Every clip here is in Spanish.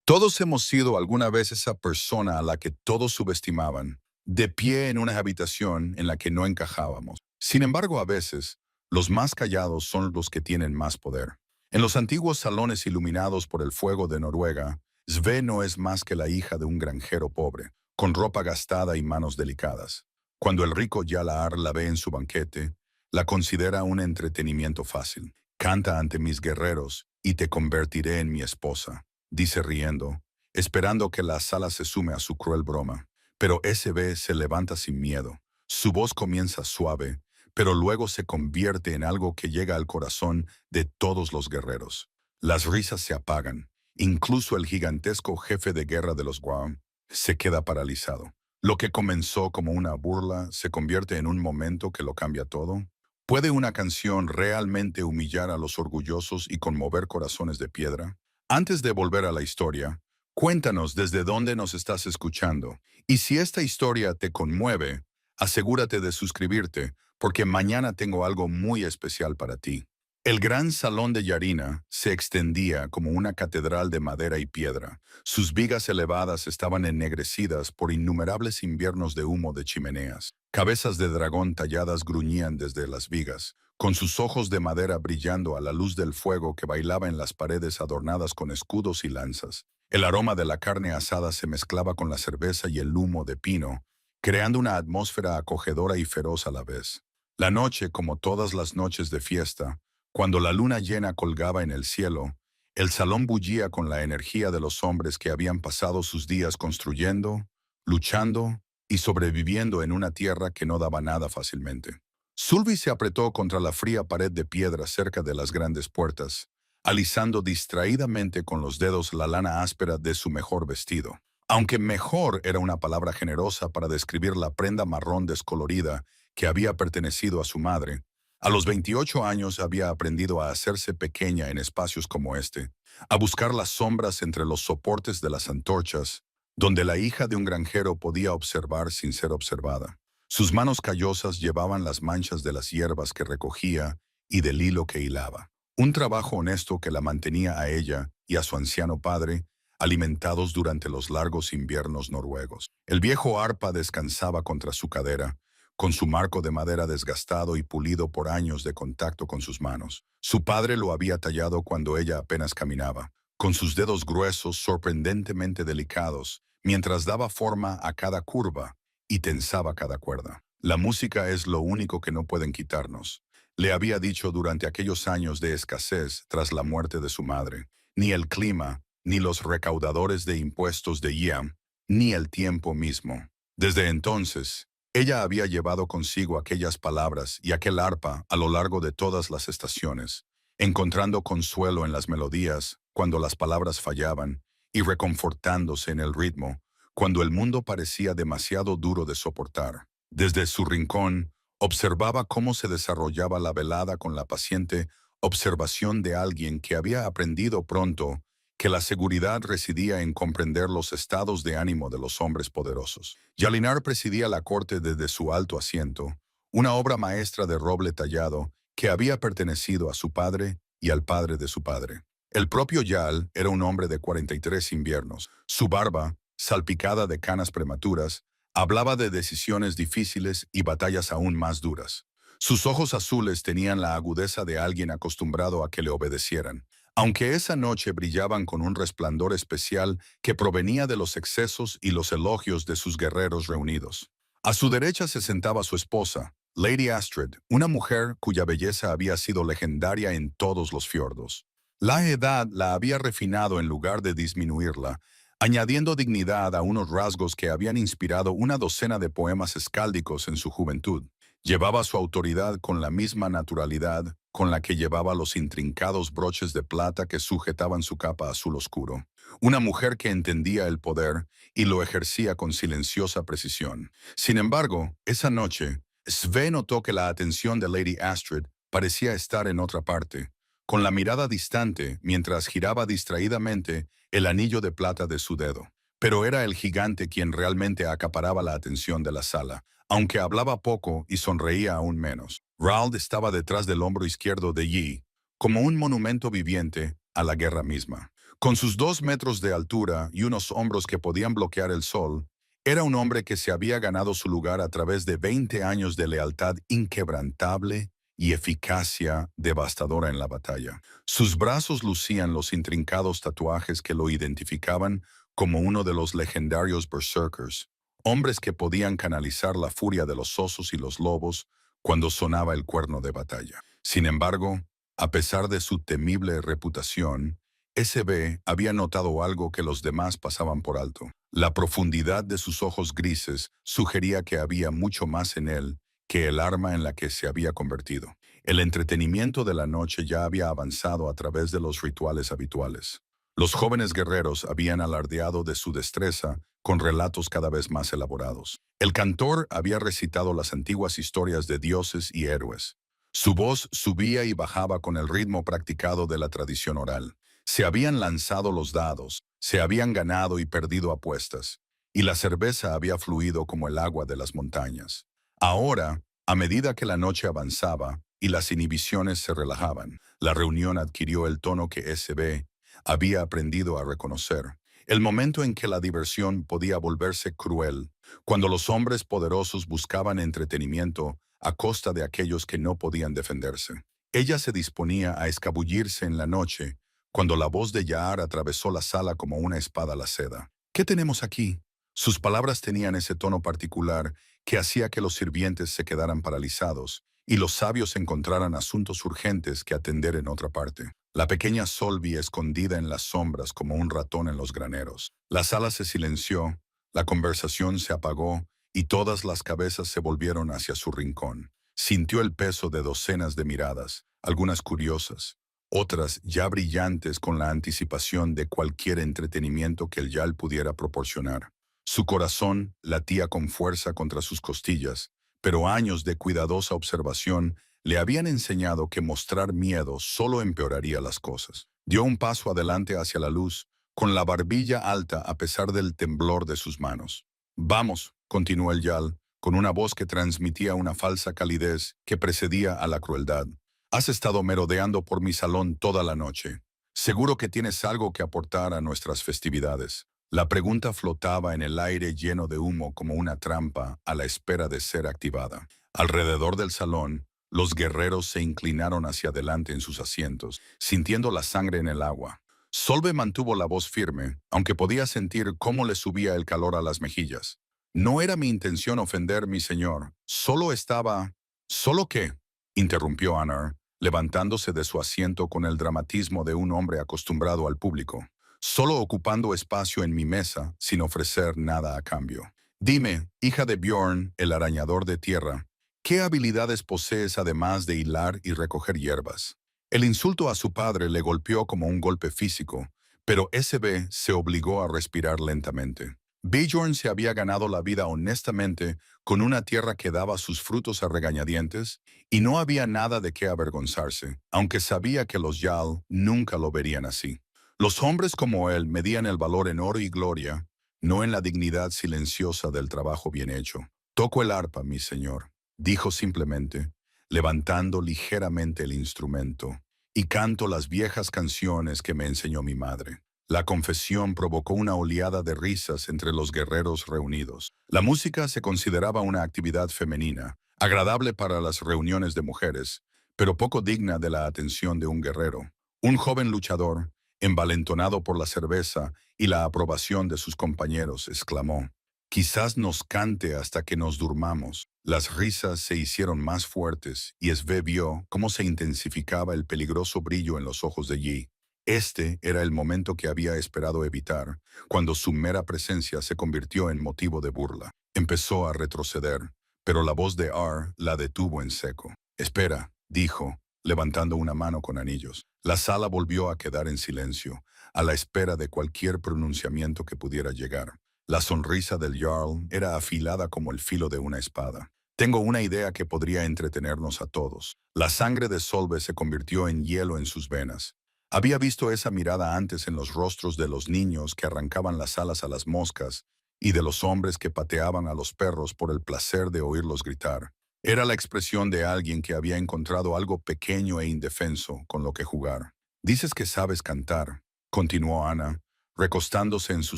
Todos hemos sido alguna vez esa persona a la que todos subestimaban, de pie en una habitación en la que no encajábamos. Sin embargo, a veces, los más callados son los que tienen más poder. En los antiguos salones iluminados por el fuego de Noruega, Sve no es más que la hija de un granjero pobre, con ropa gastada y manos delicadas. Cuando el rico Yalaar la ve en su banquete, la considera un entretenimiento fácil. Canta ante mis guerreros y te convertiré en mi esposa, dice riendo, esperando que la sala se sume a su cruel broma. Pero SB se levanta sin miedo. Su voz comienza suave, pero luego se convierte en algo que llega al corazón de todos los guerreros. Las risas se apagan. Incluso el gigantesco jefe de guerra de los Guam se queda paralizado. Lo que comenzó como una burla se convierte en un momento que lo cambia todo. ¿Puede una canción realmente humillar a los orgullosos y conmover corazones de piedra? Antes de volver a la historia, cuéntanos desde dónde nos estás escuchando. Y si esta historia te conmueve, asegúrate de suscribirte, porque mañana tengo algo muy especial para ti. El gran salón de Yarina se extendía como una catedral de madera y piedra. Sus vigas elevadas estaban ennegrecidas por innumerables inviernos de humo de chimeneas. Cabezas de dragón talladas gruñían desde las vigas, con sus ojos de madera brillando a la luz del fuego que bailaba en las paredes adornadas con escudos y lanzas. El aroma de la carne asada se mezclaba con la cerveza y el humo de pino, creando una atmósfera acogedora y feroz a la vez. La noche, como todas las noches de fiesta, cuando la luna llena colgaba en el cielo, el salón bullía con la energía de los hombres que habían pasado sus días construyendo, luchando y sobreviviendo en una tierra que no daba nada fácilmente. Sulby se apretó contra la fría pared de piedra cerca de las grandes puertas, alisando distraídamente con los dedos la lana áspera de su mejor vestido. Aunque mejor era una palabra generosa para describir la prenda marrón descolorida que había pertenecido a su madre, a los 28 años había aprendido a hacerse pequeña en espacios como este, a buscar las sombras entre los soportes de las antorchas, donde la hija de un granjero podía observar sin ser observada. Sus manos callosas llevaban las manchas de las hierbas que recogía y del hilo que hilaba. Un trabajo honesto que la mantenía a ella y a su anciano padre alimentados durante los largos inviernos noruegos. El viejo arpa descansaba contra su cadera, con su marco de madera desgastado y pulido por años de contacto con sus manos. Su padre lo había tallado cuando ella apenas caminaba, con sus dedos gruesos sorprendentemente delicados, mientras daba forma a cada curva y tensaba cada cuerda. La música es lo único que no pueden quitarnos, le había dicho durante aquellos años de escasez tras la muerte de su madre. Ni el clima, ni los recaudadores de impuestos de Yiam, ni el tiempo mismo. Desde entonces, ella había llevado consigo aquellas palabras y aquel arpa a lo largo de todas las estaciones, encontrando consuelo en las melodías cuando las palabras fallaban y reconfortándose en el ritmo cuando el mundo parecía demasiado duro de soportar. Desde su rincón, observaba cómo se desarrollaba la velada con la paciente observación de alguien que había aprendido pronto que la seguridad residía en comprender los estados de ánimo de los hombres poderosos. Jalinar presidía la corte desde su alto asiento, una obra maestra de roble tallado que había pertenecido a su padre y al padre de su padre. El propio Yal era un hombre de 43 inviernos. Su barba, salpicada de canas prematuras, hablaba de decisiones difíciles y batallas aún más duras. Sus ojos azules tenían la agudeza de alguien acostumbrado a que le obedecieran, aunque esa noche brillaban con un resplandor especial que provenía de los excesos y los elogios de sus guerreros reunidos. A su derecha se sentaba su esposa, Lady Astrid, una mujer cuya belleza había sido legendaria en todos los fiordos. La edad la había refinado en lugar de disminuirla, añadiendo dignidad a unos rasgos que habían inspirado una docena de poemas escáldicos en su juventud. Llevaba su autoridad con la misma naturalidad con la que llevaba los intrincados broches de plata que sujetaban su capa azul oscuro. Una mujer que entendía el poder y lo ejercía con silenciosa precisión. Sin embargo, esa noche, Sve notó que la atención de Lady Astrid parecía estar en otra parte, con la mirada distante mientras giraba distraídamente el anillo de plata de su dedo. Pero era el gigante quien realmente acaparaba la atención de la sala, aunque hablaba poco y sonreía aún menos. Raoul estaba detrás del hombro izquierdo de Yi, como un monumento viviente a la guerra misma. Con sus 2 metros de altura y unos hombros que podían bloquear el sol, era un hombre que se había ganado su lugar a través de 20 años de lealtad inquebrantable y eficacia devastadora en la batalla. Sus brazos lucían los intrincados tatuajes que lo identificaban como uno de los legendarios berserkers, hombres que podían canalizar la furia de los osos y los lobos cuando sonaba el cuerno de batalla. Sin embargo, a pesar de su temible reputación, SB había notado algo que los demás pasaban por alto. La profundidad de sus ojos grises sugería que había mucho más en él que el arma en la que se había convertido. El entretenimiento de la noche ya había avanzado a través de los rituales habituales. Los jóvenes guerreros habían alardeado de su destreza con relatos cada vez más elaborados. El cantor había recitado las antiguas historias de dioses y héroes. Su voz subía y bajaba con el ritmo practicado de la tradición oral. Se habían lanzado los dados, se habían ganado y perdido apuestas, y la cerveza había fluido como el agua de las montañas. Ahora, a medida que la noche avanzaba y las inhibiciones se relajaban, la reunión adquirió el tono que SB había aprendido a reconocer. El momento en que la diversión podía volverse cruel, cuando los hombres poderosos buscaban entretenimiento a costa de aquellos que no podían defenderse. Ella se disponía a escabullirse en la noche, cuando la voz de Yaar atravesó la sala como una espada la seda. ¿Qué tenemos aquí? Sus palabras tenían ese tono particular que hacía que los sirvientes se quedaran paralizados y los sabios encontraran asuntos urgentes que atender en otra parte. La pequeña Solvi escondida en las sombras como un ratón en los graneros. La sala se silenció, la conversación se apagó y todas las cabezas se volvieron hacia su rincón. Sintió el peso de docenas de miradas, algunas curiosas, otras ya brillantes con la anticipación de cualquier entretenimiento que el Yal pudiera proporcionar. Su corazón latía con fuerza contra sus costillas, pero años de cuidadosa observación le habían enseñado que mostrar miedo solo empeoraría las cosas. Dio un paso adelante hacia la luz, con la barbilla alta a pesar del temblor de sus manos. Vamos, continuó el Yal, con una voz que transmitía una falsa calidez que precedía a la crueldad. Has estado merodeando por mi salón toda la noche. Seguro que tienes algo que aportar a nuestras festividades. La pregunta flotaba en el aire lleno de humo como una trampa a la espera de ser activada. Alrededor del salón, los guerreros se inclinaron hacia adelante en sus asientos, sintiendo la sangre en el agua. Solve mantuvo la voz firme, aunque podía sentir cómo le subía el calor a las mejillas. No era mi intención ofender, mi señor. Solo estaba... ¿Solo qué? Interrumpió Anar, levantándose de su asiento con el dramatismo de un hombre acostumbrado al público. Solo ocupando espacio en mi mesa, sin ofrecer nada a cambio. Dime, hija de Bjorn, el arañador de tierra, ¿qué habilidades posees además de hilar y recoger hierbas? El insulto a su padre le golpeó como un golpe físico, pero SB se obligó a respirar lentamente. Bjorn se había ganado la vida honestamente con una tierra que daba sus frutos a regañadientes, y no había nada de qué avergonzarse, aunque sabía que los Jarl nunca lo verían así. Los hombres como él medían el valor en oro y gloria, no en la dignidad silenciosa del trabajo bien hecho. Toco el arpa, mi señor, dijo simplemente, levantando ligeramente el instrumento, y canto las viejas canciones que me enseñó mi madre. La confesión provocó una oleada de risas entre los guerreros reunidos. La música se consideraba una actividad femenina, agradable para las reuniones de mujeres, pero poco digna de la atención de un guerrero. Un joven luchador, envalentonado por la cerveza y la aprobación de sus compañeros, exclamó: «Quizás nos cante hasta que nos durmamos». Las risas se hicieron más fuertes y Své vio cómo se intensificaba el peligroso brillo en los ojos de Yi. Este era el momento que había esperado evitar, cuando su mera presencia se convirtió en motivo de burla. Empezó a retroceder, pero la voz de Ar la detuvo en seco. «Espera», dijo, levantando una mano con anillos. La sala volvió a quedar en silencio, a la espera de cualquier pronunciamiento que pudiera llegar. La sonrisa del Jarl era afilada como el filo de una espada. «Tengo una idea que podría entretenernos a todos». La sangre de Solve se convirtió en hielo en sus venas. Había visto esa mirada antes en los rostros de los niños que arrancaban las alas a las moscas y de los hombres que pateaban a los perros por el placer de oírlos gritar. Era la expresión de alguien que había encontrado algo pequeño e indefenso con lo que jugar. «Dices que sabes cantar», continuó Ana, recostándose en su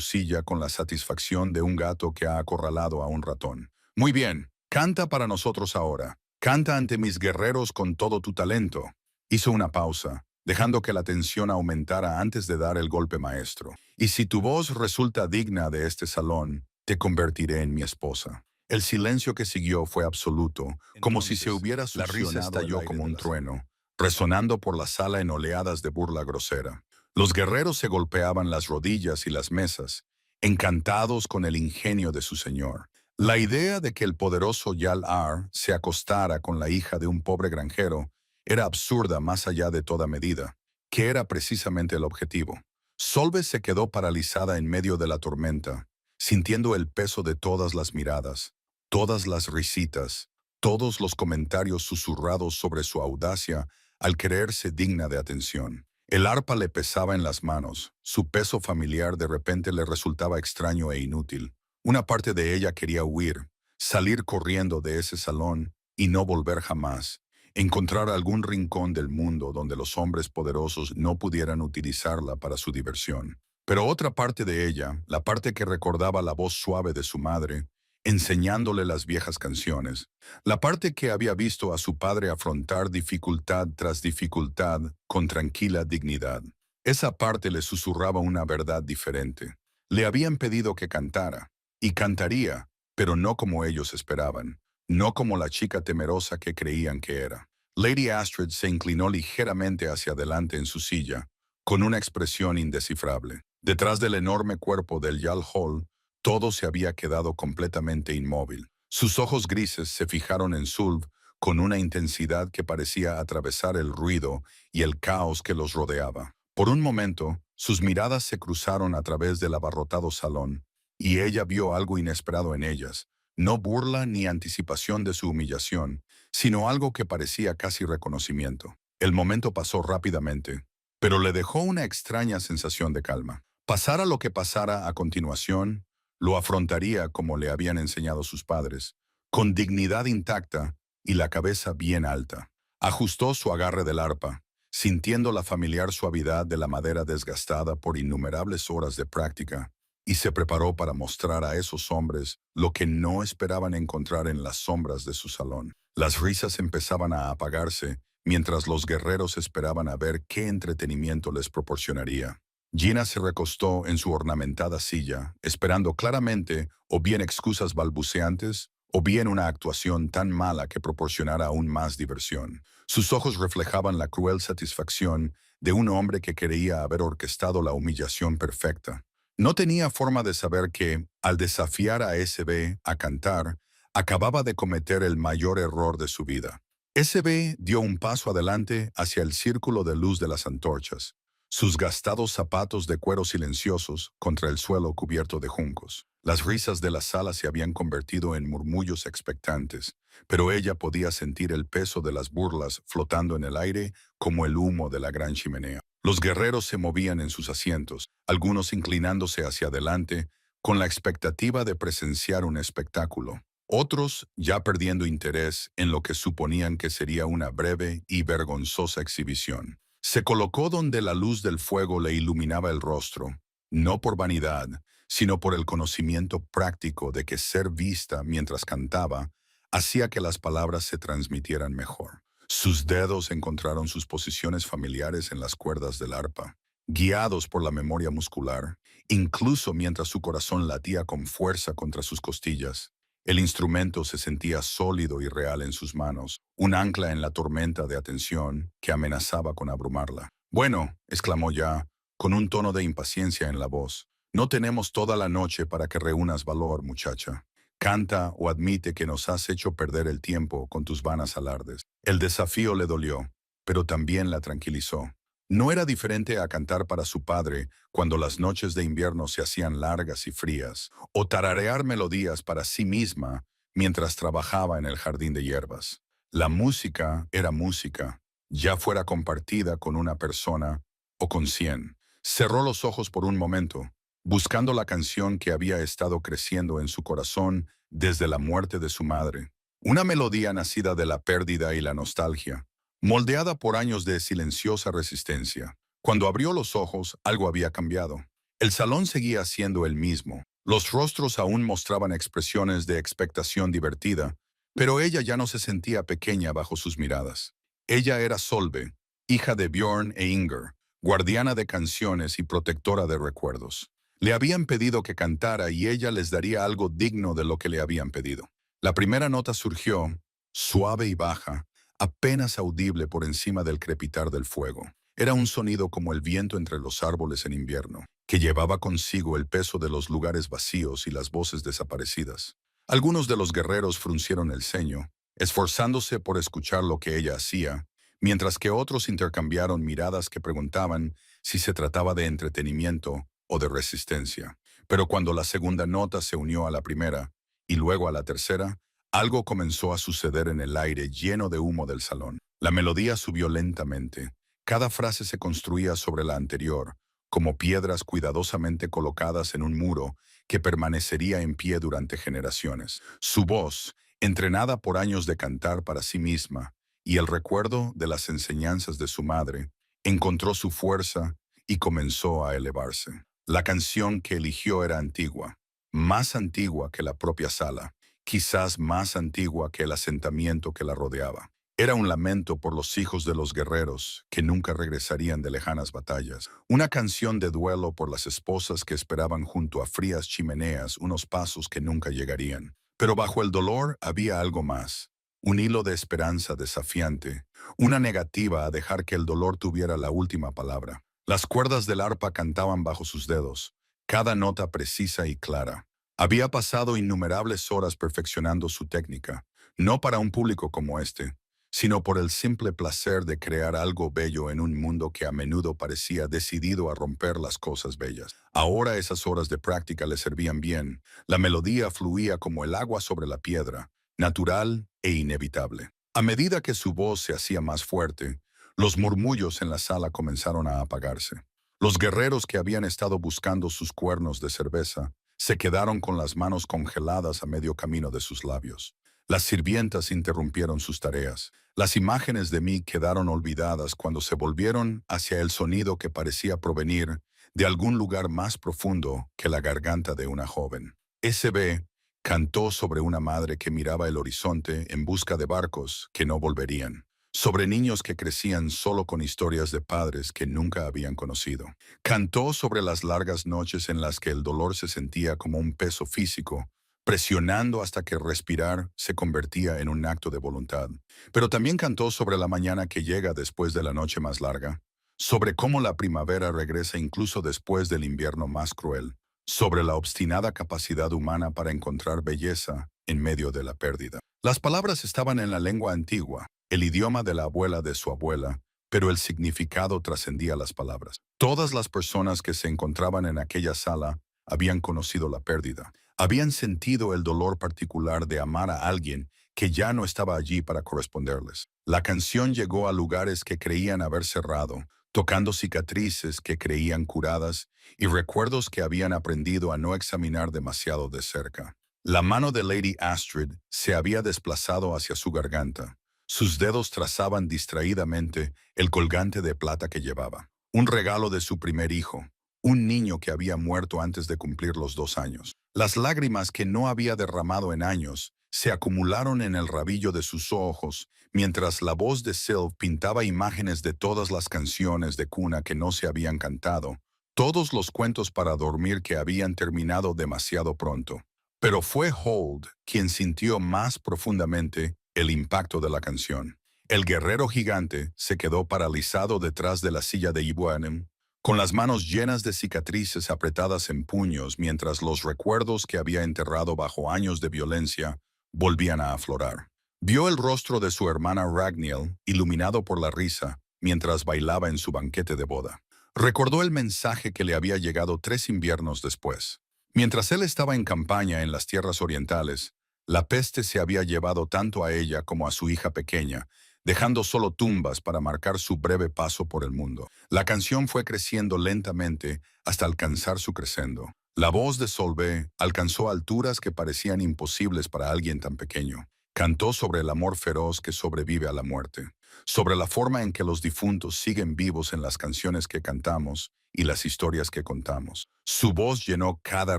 silla con la satisfacción de un gato que ha acorralado a un ratón. Muy bien, canta para nosotros ahora. Canta ante mis guerreros con todo tu talento. Hizo una pausa, dejando que la tensión aumentara antes de dar el golpe maestro. Y si tu voz resulta digna de este salón, te convertiré en mi esposa. El silencio que siguió fue absoluto, como si se hubiera La risa succionado el estalló aire como un de la sala, trueno. resonando por la sala en oleadas de burla grosera. Los guerreros se golpeaban las rodillas y las mesas, encantados con el ingenio de su señor. La idea de que el poderoso Yal-Ar se acostara con la hija de un pobre granjero era absurda más allá de toda medida, que era precisamente el objetivo. Solve se quedó paralizada en medio de la tormenta, sintiendo el peso de todas las miradas, todas las risitas, todos los comentarios susurrados sobre su audacia al creerse digna de atención. El arpa le pesaba en las manos, su peso familiar de repente le resultaba extraño e inútil. Una parte de ella quería huir, salir corriendo de ese salón y no volver jamás, encontrar algún rincón del mundo donde los hombres poderosos no pudieran utilizarla para su diversión. Pero otra parte de ella, la parte que recordaba la voz suave de su madre, enseñándole las viejas canciones, la parte que había visto a su padre afrontar dificultad tras dificultad con tranquila dignidad. Esa parte le susurraba una verdad diferente. Le habían pedido que cantara, y cantaría, pero no como ellos esperaban, no como la chica temerosa que creían que era. Lady Astrid se inclinó ligeramente hacia adelante en su silla, con una expresión indescifrable. Detrás del enorme cuerpo del Yal Hall, todo se había quedado completamente inmóvil. Sus ojos grises se fijaron en Zulf con una intensidad que parecía atravesar el ruido y el caos que los rodeaba. Por un momento, sus miradas se cruzaron a través del abarrotado salón, y ella vio algo inesperado en ellas, no burla ni anticipación de su humillación, sino algo que parecía casi reconocimiento. El momento pasó rápidamente, pero le dejó una extraña sensación de calma. Pasara lo que pasara a continuación, lo afrontaría como le habían enseñado sus padres, con dignidad intacta y la cabeza bien alta. Ajustó su agarre del arpa, sintiendo la familiar suavidad de la madera desgastada por innumerables horas de práctica, y se preparó para mostrar a esos hombres lo que no esperaban encontrar en las sombras de su salón. Las risas empezaban a apagarse mientras los guerreros esperaban a ver qué entretenimiento les proporcionaría. Gina se recostó en su ornamentada silla, esperando claramente o bien excusas balbuceantes o bien una actuación tan mala que proporcionara aún más diversión. Sus ojos reflejaban la cruel satisfacción de un hombre que creía haber orquestado la humillación perfecta. No tenía forma de saber que, al desafiar a SB a cantar, acababa de cometer el mayor error de su vida. SB dio un paso adelante hacia el círculo de luz de las antorchas, sus gastados zapatos de cuero silenciosos contra el suelo cubierto de juncos. Las risas de la sala se habían convertido en murmullos expectantes, pero ella podía sentir el peso de las burlas flotando en el aire como el humo de la gran chimenea. Los guerreros se movían en sus asientos, algunos inclinándose hacia adelante, con la expectativa de presenciar un espectáculo. Otros ya perdiendo interés en lo que suponían que sería una breve y vergonzosa exhibición. Se colocó donde la luz del fuego le iluminaba el rostro, no por vanidad, sino por el conocimiento práctico de que ser vista mientras cantaba hacía que las palabras se transmitieran mejor. Sus dedos encontraron sus posiciones familiares en las cuerdas del arpa, guiados por la memoria muscular, incluso mientras su corazón latía con fuerza contra sus costillas. El instrumento se sentía sólido y real en sus manos, un ancla en la tormenta de atención que amenazaba con abrumarla. Bueno, exclamó ya, con un tono de impaciencia en la voz, no tenemos toda la noche para que reúnas valor, muchacha. Canta o admite que nos has hecho perder el tiempo con tus vanas alardes. El desafío le dolió, pero también la tranquilizó. No era diferente a cantar para su padre cuando las noches de invierno se hacían largas y frías, o tararear melodías para sí misma mientras trabajaba en el jardín de hierbas. La música era música, ya fuera compartida con una persona o con 100. Cerró los ojos por un momento, buscando la canción que había estado creciendo en su corazón desde la muerte de su madre. Una melodía nacida de la pérdida y la nostalgia, moldeada por años de silenciosa resistencia. Cuando abrió los ojos, algo había cambiado. El salón seguía siendo el mismo. Los rostros aún mostraban expresiones de expectación divertida, pero ella ya no se sentía pequeña bajo sus miradas. Ella era Solveig, hija de Bjorn e Inger, guardiana de canciones y protectora de recuerdos. Le habían pedido que cantara y ella les daría algo digno de lo que le habían pedido. La primera nota surgió, suave y baja, apenas audible por encima del crepitar del fuego. Era un sonido como el viento entre los árboles en invierno, que llevaba consigo el peso de los lugares vacíos y las voces desaparecidas. Algunos de los guerreros fruncieron el ceño, esforzándose por escuchar lo que ella hacía, mientras que otros intercambiaron miradas que preguntaban si se trataba de entretenimiento o de resistencia. Pero cuando la segunda nota se unió a la primera, y luego a la tercera, algo comenzó a suceder en el aire lleno de humo del salón. La melodía subió lentamente. Cada frase se construía sobre la anterior, como piedras cuidadosamente colocadas en un muro que permanecería en pie durante generaciones. Su voz, entrenada por años de cantar para sí misma, y el recuerdo de las enseñanzas de su madre, encontró su fuerza y comenzó a elevarse. La canción que eligió era antigua, más antigua que la propia sala, quizás más antigua que el asentamiento que la rodeaba. Era un lamento por los hijos de los guerreros que nunca regresarían de lejanas batallas, una canción de duelo por las esposas que esperaban junto a frías chimeneas unos pasos que nunca llegarían. Pero bajo el dolor había algo más, un hilo de esperanza desafiante, una negativa a dejar que el dolor tuviera la última palabra. Las cuerdas del arpa cantaban bajo sus dedos, cada nota precisa y clara. Había pasado innumerables horas perfeccionando su técnica, no para un público como este, sino por el simple placer de crear algo bello en un mundo que a menudo parecía decidido a romper las cosas bellas. Ahora esas horas de práctica le servían bien. La melodía fluía como el agua sobre la piedra, natural e inevitable. A medida que su voz se hacía más fuerte, los murmullos en la sala comenzaron a apagarse. Los guerreros que habían estado buscando sus cuernos de cerveza se quedaron con las manos congeladas a medio camino de sus labios. Las sirvientas interrumpieron sus tareas. Las imágenes de mí quedaron olvidadas cuando se volvieron hacia el sonido que parecía provenir de algún lugar más profundo que la garganta de una joven. S.B. cantó sobre una madre que miraba el horizonte en busca de barcos que no volverían, sobre niños que crecían solo con historias de padres que nunca habían conocido. Cantó sobre las largas noches en las que el dolor se sentía como un peso físico, presionando hasta que respirar se convertía en un acto de voluntad. Pero también cantó sobre la mañana que llega después de la noche más larga, sobre cómo la primavera regresa incluso después del invierno más cruel, sobre la obstinada capacidad humana para encontrar belleza en medio de la pérdida. Las palabras estaban en la lengua antigua, el idioma de la abuela de su abuela, pero el significado trascendía las palabras. Todas las personas que se encontraban en aquella sala habían conocido la pérdida. Habían sentido el dolor particular de amar a alguien que ya no estaba allí para corresponderles. La canción llegó a lugares que creían haber cerrado, tocando cicatrices que creían curadas y recuerdos que habían aprendido a no examinar demasiado de cerca. La mano de Lady Astrid se había desplazado hacia su garganta. Sus dedos trazaban distraídamente el colgante de plata que llevaba, un regalo de su primer hijo, un niño que había muerto antes de cumplir los 2 años. Las lágrimas que no había derramado en años se acumularon en el rabillo de sus ojos, mientras la voz de Sylve pintaba imágenes de todas las canciones de cuna que no se habían cantado, todos los cuentos para dormir que habían terminado demasiado pronto. Pero fue Hold quien sintió más profundamente el impacto de la canción. El guerrero gigante se quedó paralizado detrás de la silla de Ibuanem, con las manos llenas de cicatrices apretadas en puños mientras los recuerdos que había enterrado bajo años de violencia volvían a aflorar. Vio el rostro de su hermana Ragnhild iluminado por la risa mientras bailaba en su banquete de boda. Recordó el mensaje que le había llegado 3 inviernos después. Mientras él estaba en campaña en las tierras orientales, la peste se había llevado tanto a ella como a su hija pequeña, dejando solo tumbas para marcar su breve paso por el mundo. La canción fue creciendo lentamente hasta alcanzar su crescendo. La voz de Solveig alcanzó alturas que parecían imposibles para alguien tan pequeño. Cantó sobre el amor feroz que sobrevive a la muerte, sobre la forma en que los difuntos siguen vivos en las canciones que cantamos y las historias que contamos. Su voz llenó cada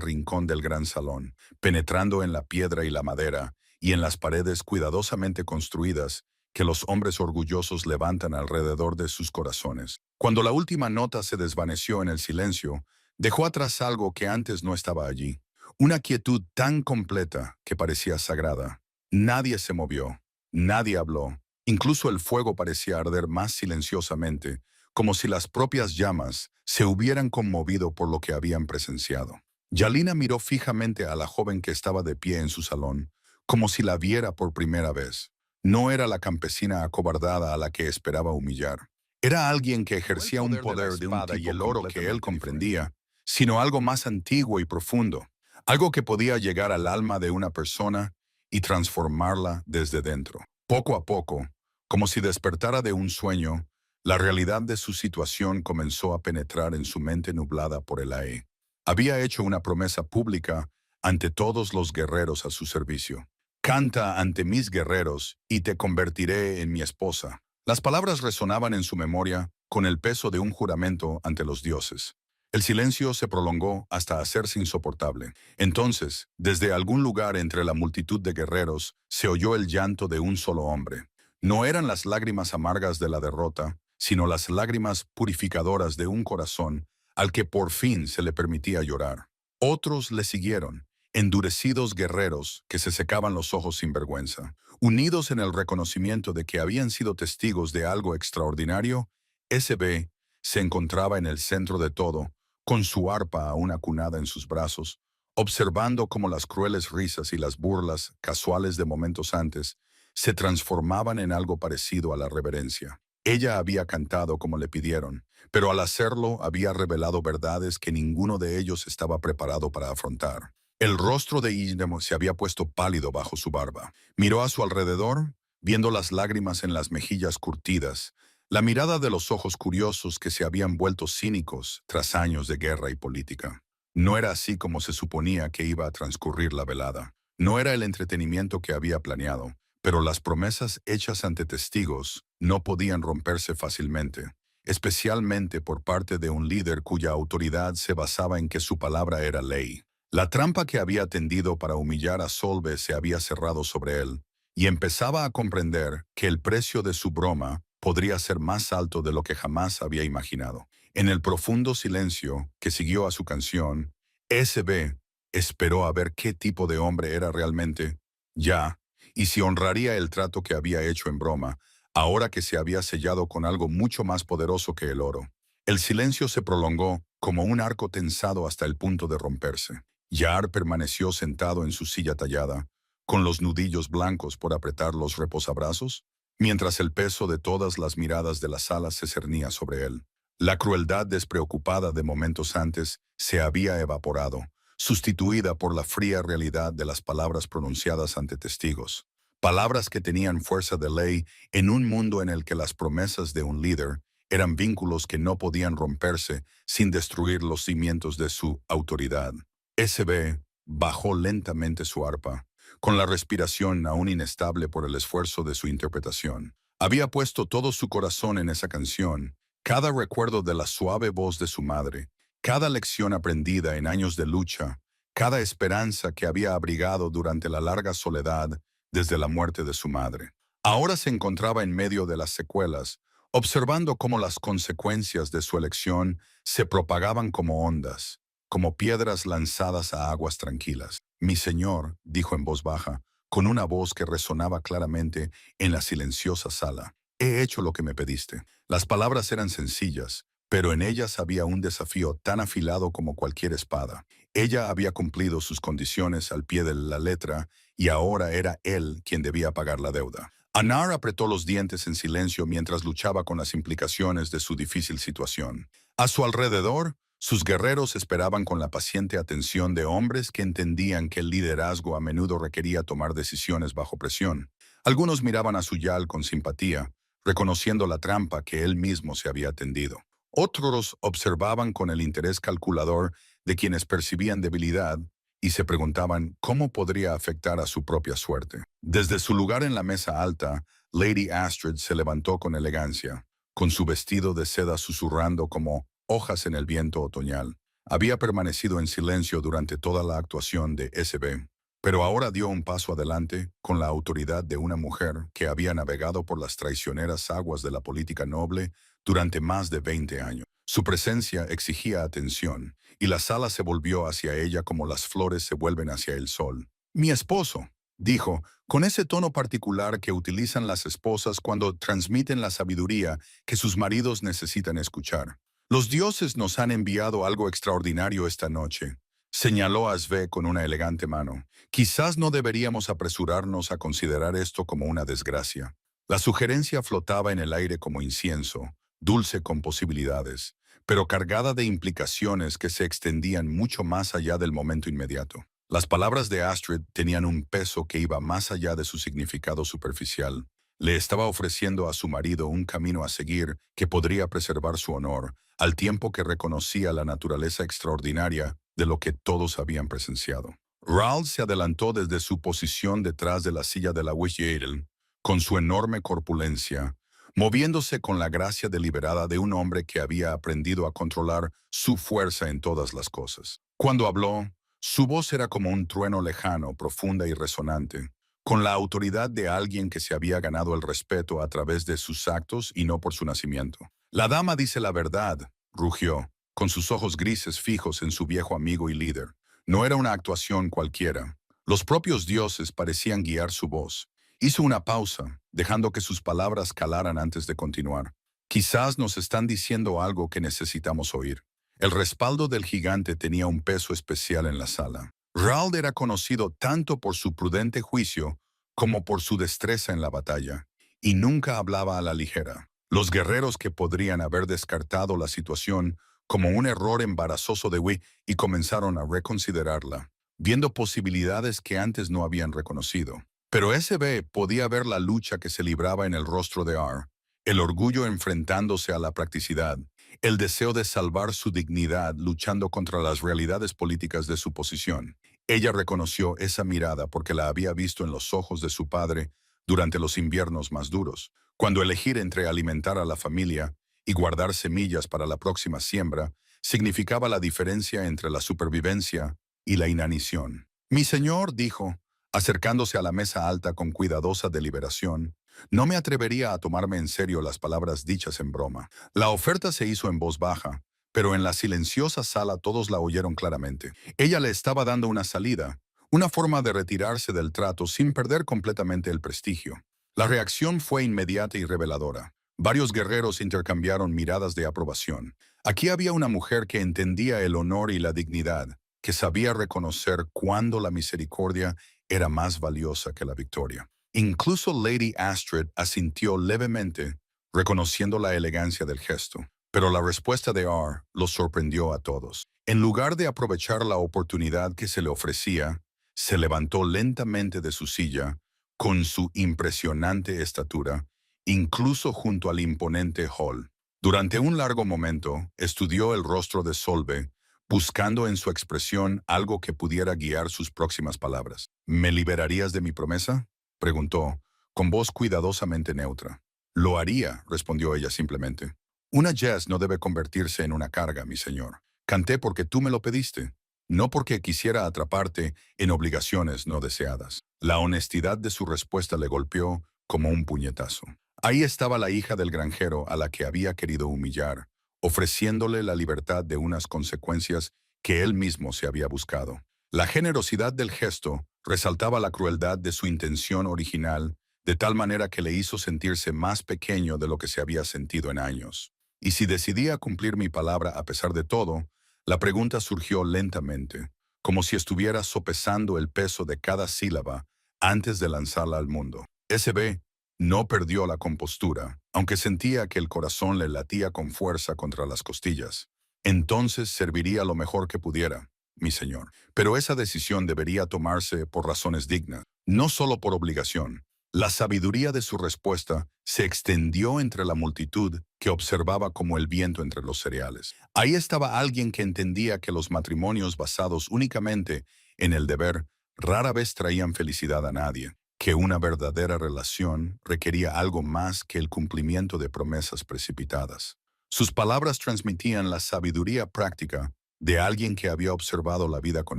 rincón del gran salón, penetrando en la piedra y la madera y en las paredes cuidadosamente construidas que los hombres orgullosos levantan alrededor de sus corazones. Cuando la última nota se desvaneció en el silencio, dejó atrás algo que antes no estaba allí, una quietud tan completa que parecía sagrada. Nadie se movió, nadie habló, incluso el fuego parecía arder más silenciosamente, como si las propias llamas se hubieran conmovido por lo que habían presenciado. Yalina miró fijamente a la joven que estaba de pie en su salón, como si la viera por primera vez. No era la campesina acobardada a la que esperaba humillar. Era alguien que ejercía un poder de un tipo y el oro que él comprendía, sino algo más antiguo y profundo, algo que podía llegar al alma de una persona y transformarla desde dentro. Poco a poco, como si despertara de un sueño, la realidad de su situación comenzó a penetrar en su mente nublada por el aire. Había hecho una promesa pública ante todos los guerreros a su servicio. Canta ante mis guerreros y te convertiré en mi esposa. Las palabras resonaban en su memoria con el peso de un juramento ante los dioses. El silencio se prolongó hasta hacerse insoportable. Entonces, desde algún lugar entre la multitud de guerreros, se oyó el llanto de un solo hombre. No eran las lágrimas amargas de la derrota, sino las lágrimas purificadoras de un corazón al que por fin se le permitía llorar. Otros le siguieron, endurecidos guerreros que se secaban los ojos sin vergüenza. Unidos en el reconocimiento de que habían sido testigos de algo extraordinario, SB se encontraba en el centro de todo, con su arpa aún acunada en sus brazos, observando cómo las crueles risas y las burlas casuales de momentos antes se transformaban en algo parecido a la reverencia. Ella había cantado como le pidieron, pero al hacerlo había revelado verdades que ninguno de ellos estaba preparado para afrontar. El rostro de Idem se había puesto pálido bajo su barba. Miró a su alrededor, viendo las lágrimas en las mejillas curtidas, la mirada de los ojos curiosos que se habían vuelto cínicos tras años de guerra y política. No era así como se suponía que iba a transcurrir la velada. No era el entretenimiento que había planeado, pero las promesas hechas ante testigos no podían romperse fácilmente, especialmente por parte de un líder cuya autoridad se basaba en que su palabra era ley. La trampa que había tendido para humillar a Solve se había cerrado sobre él, y empezaba a comprender que el precio de su broma podría ser más alto de lo que jamás había imaginado. En el profundo silencio que siguió a su canción, SB esperó a ver qué tipo de hombre era realmente, ya, y si honraría el trato que había hecho en broma, ahora que se había sellado con algo mucho más poderoso que el oro. El silencio se prolongó como un arco tensado hasta el punto de romperse. Yar permaneció sentado en su silla tallada, con los nudillos blancos por apretar los reposabrazos, mientras el peso de todas las miradas de la sala se cernía sobre él. La crueldad despreocupada de momentos antes se había evaporado, sustituida por la fría realidad de las palabras pronunciadas ante testigos. Palabras que tenían fuerza de ley en un mundo en el que las promesas de un líder eran vínculos que no podían romperse sin destruir los cimientos de su autoridad. SB bajó lentamente su arpa, con la respiración aún inestable por el esfuerzo de su interpretación. Había puesto todo su corazón en esa canción, cada recuerdo de la suave voz de su madre, cada lección aprendida en años de lucha, cada esperanza que había abrigado durante la larga soledad desde la muerte de su madre. Ahora se encontraba en medio de las secuelas, observando cómo las consecuencias de su elección se propagaban como ondas, como piedras lanzadas a aguas tranquilas. Mi señor, dijo en voz baja, con una voz que resonaba claramente en la silenciosa sala, he hecho lo que me pediste. Las palabras eran sencillas, pero en ellas había un desafío tan afilado como cualquier espada. Ella había cumplido sus condiciones al pie de la letra y ahora era él quien debía pagar la deuda. Anar apretó los dientes en silencio mientras luchaba con las implicaciones de su difícil situación. A su alrededor, sus guerreros esperaban con la paciente atención de hombres que entendían que el liderazgo a menudo requería tomar decisiones bajo presión. Algunos miraban a Suyal con simpatía, reconociendo la trampa que él mismo se había tendido. Otros observaban con el interés calculador de quienes percibían debilidad y se preguntaban cómo podría afectar a su propia suerte. Desde su lugar en la mesa alta, Lady Astrid se levantó con elegancia, con su vestido de seda susurrando como hojas en el viento otoñal. Había permanecido en silencio durante toda la actuación de SB, pero ahora dio un paso adelante con la autoridad de una mujer que había navegado por las traicioneras aguas de la política noble durante más de 20 años. Su presencia exigía atención, y la sala se volvió hacia ella como las flores se vuelven hacia el sol. «Mi esposo», dijo, con ese tono particular que utilizan las esposas cuando transmiten la sabiduría que sus maridos necesitan escuchar. «Los dioses nos han enviado algo extraordinario esta noche», señaló Asve con una elegante mano. «Quizás no deberíamos apresurarnos a considerar esto como una desgracia». La sugerencia flotaba en el aire como incienso, dulce con posibilidades, pero cargada de implicaciones que se extendían mucho más allá del momento inmediato. Las palabras de Astrid tenían un peso que iba más allá de su significado superficial. Le estaba ofreciendo a su marido un camino a seguir que podría preservar su honor, al tiempo que reconocía la naturaleza extraordinaria de lo que todos habían presenciado. Raoul se adelantó desde su posición detrás de la silla de la Wishael, con su enorme corpulencia, moviéndose con la gracia deliberada de un hombre que había aprendido a controlar su fuerza en todas las cosas. Cuando habló, su voz era como un trueno lejano, profunda y resonante, con la autoridad de alguien que se había ganado el respeto a través de sus actos y no por su nacimiento. «La dama dice la verdad», rugió, con sus ojos grises fijos en su viejo amigo y líder. No era una actuación cualquiera. Los propios dioses parecían guiar su voz. Hizo una pausa, dejando que sus palabras calaran antes de continuar. «Quizás nos están diciendo algo que necesitamos oír». El respaldo del gigante tenía un peso especial en la sala. Raoul era conocido tanto por su prudente juicio como por su destreza en la batalla, y nunca hablaba a la ligera. Los guerreros que podrían haber descartado la situación como un error embarazoso de Wei y comenzaron a reconsiderarla, viendo posibilidades que antes no habían reconocido. Pero SB podía ver la lucha que se libraba en el rostro de R, el orgullo enfrentándose a la practicidad, el deseo de salvar su dignidad luchando contra las realidades políticas de su posición. Ella reconoció esa mirada porque la había visto en los ojos de su padre durante los inviernos más duros, cuando elegir entre alimentar a la familia y guardar semillas para la próxima siembra significaba la diferencia entre la supervivencia y la inanición. «Mi señor», dijo, acercándose a la mesa alta con cuidadosa deliberación, «no me atrevería a tomarme en serio las palabras dichas en broma». La oferta se hizo en voz baja, pero en la silenciosa sala todos la oyeron claramente. Ella le estaba dando una salida, una forma de retirarse del trato sin perder completamente el prestigio. La reacción fue inmediata y reveladora. Varios guerreros intercambiaron miradas de aprobación. Aquí había una mujer que entendía el honor y la dignidad, que sabía reconocer cuándo la misericordia era más valiosa que la victoria. Incluso Lady Astrid asintió levemente, reconociendo la elegancia del gesto. Pero la respuesta de R los sorprendió a todos. En lugar de aprovechar la oportunidad que se le ofrecía, se levantó lentamente de su silla, con su impresionante estatura, incluso junto al imponente hall. Durante un largo momento, estudió el rostro de Solve, buscando en su expresión algo que pudiera guiar sus próximas palabras. «¿Me liberarías de mi promesa?», preguntó, con voz cuidadosamente neutra. «Lo haría», respondió ella simplemente. «Una jazz no debe convertirse en una carga, mi señor. Canté porque tú me lo pediste, no porque quisiera atraparte en obligaciones no deseadas». La honestidad de su respuesta le golpeó como un puñetazo. Ahí estaba la hija del granjero a la que había querido humillar, ofreciéndole la libertad de unas consecuencias que él mismo se había buscado. La generosidad del gesto resaltaba la crueldad de su intención original, de tal manera que le hizo sentirse más pequeño de lo que se había sentido en años. Y si decidía cumplir mi palabra a pesar de todo, la pregunta surgió lentamente, como si estuviera sopesando el peso de cada sílaba antes de lanzarla al mundo. SB no perdió la compostura, aunque sentía que el corazón le latía con fuerza contra las costillas. «Entonces serviría lo mejor que pudiera, mi señor. Pero esa decisión debería tomarse por razones dignas, no solo por obligación». La sabiduría de su respuesta se extendió entre la multitud que observaba como el viento entre los cereales. Ahí estaba alguien que entendía que los matrimonios basados únicamente en el deber, rara vez traían felicidad a nadie, que una verdadera relación requería algo más que el cumplimiento de promesas precipitadas. Sus palabras transmitían la sabiduría práctica de alguien que había observado la vida con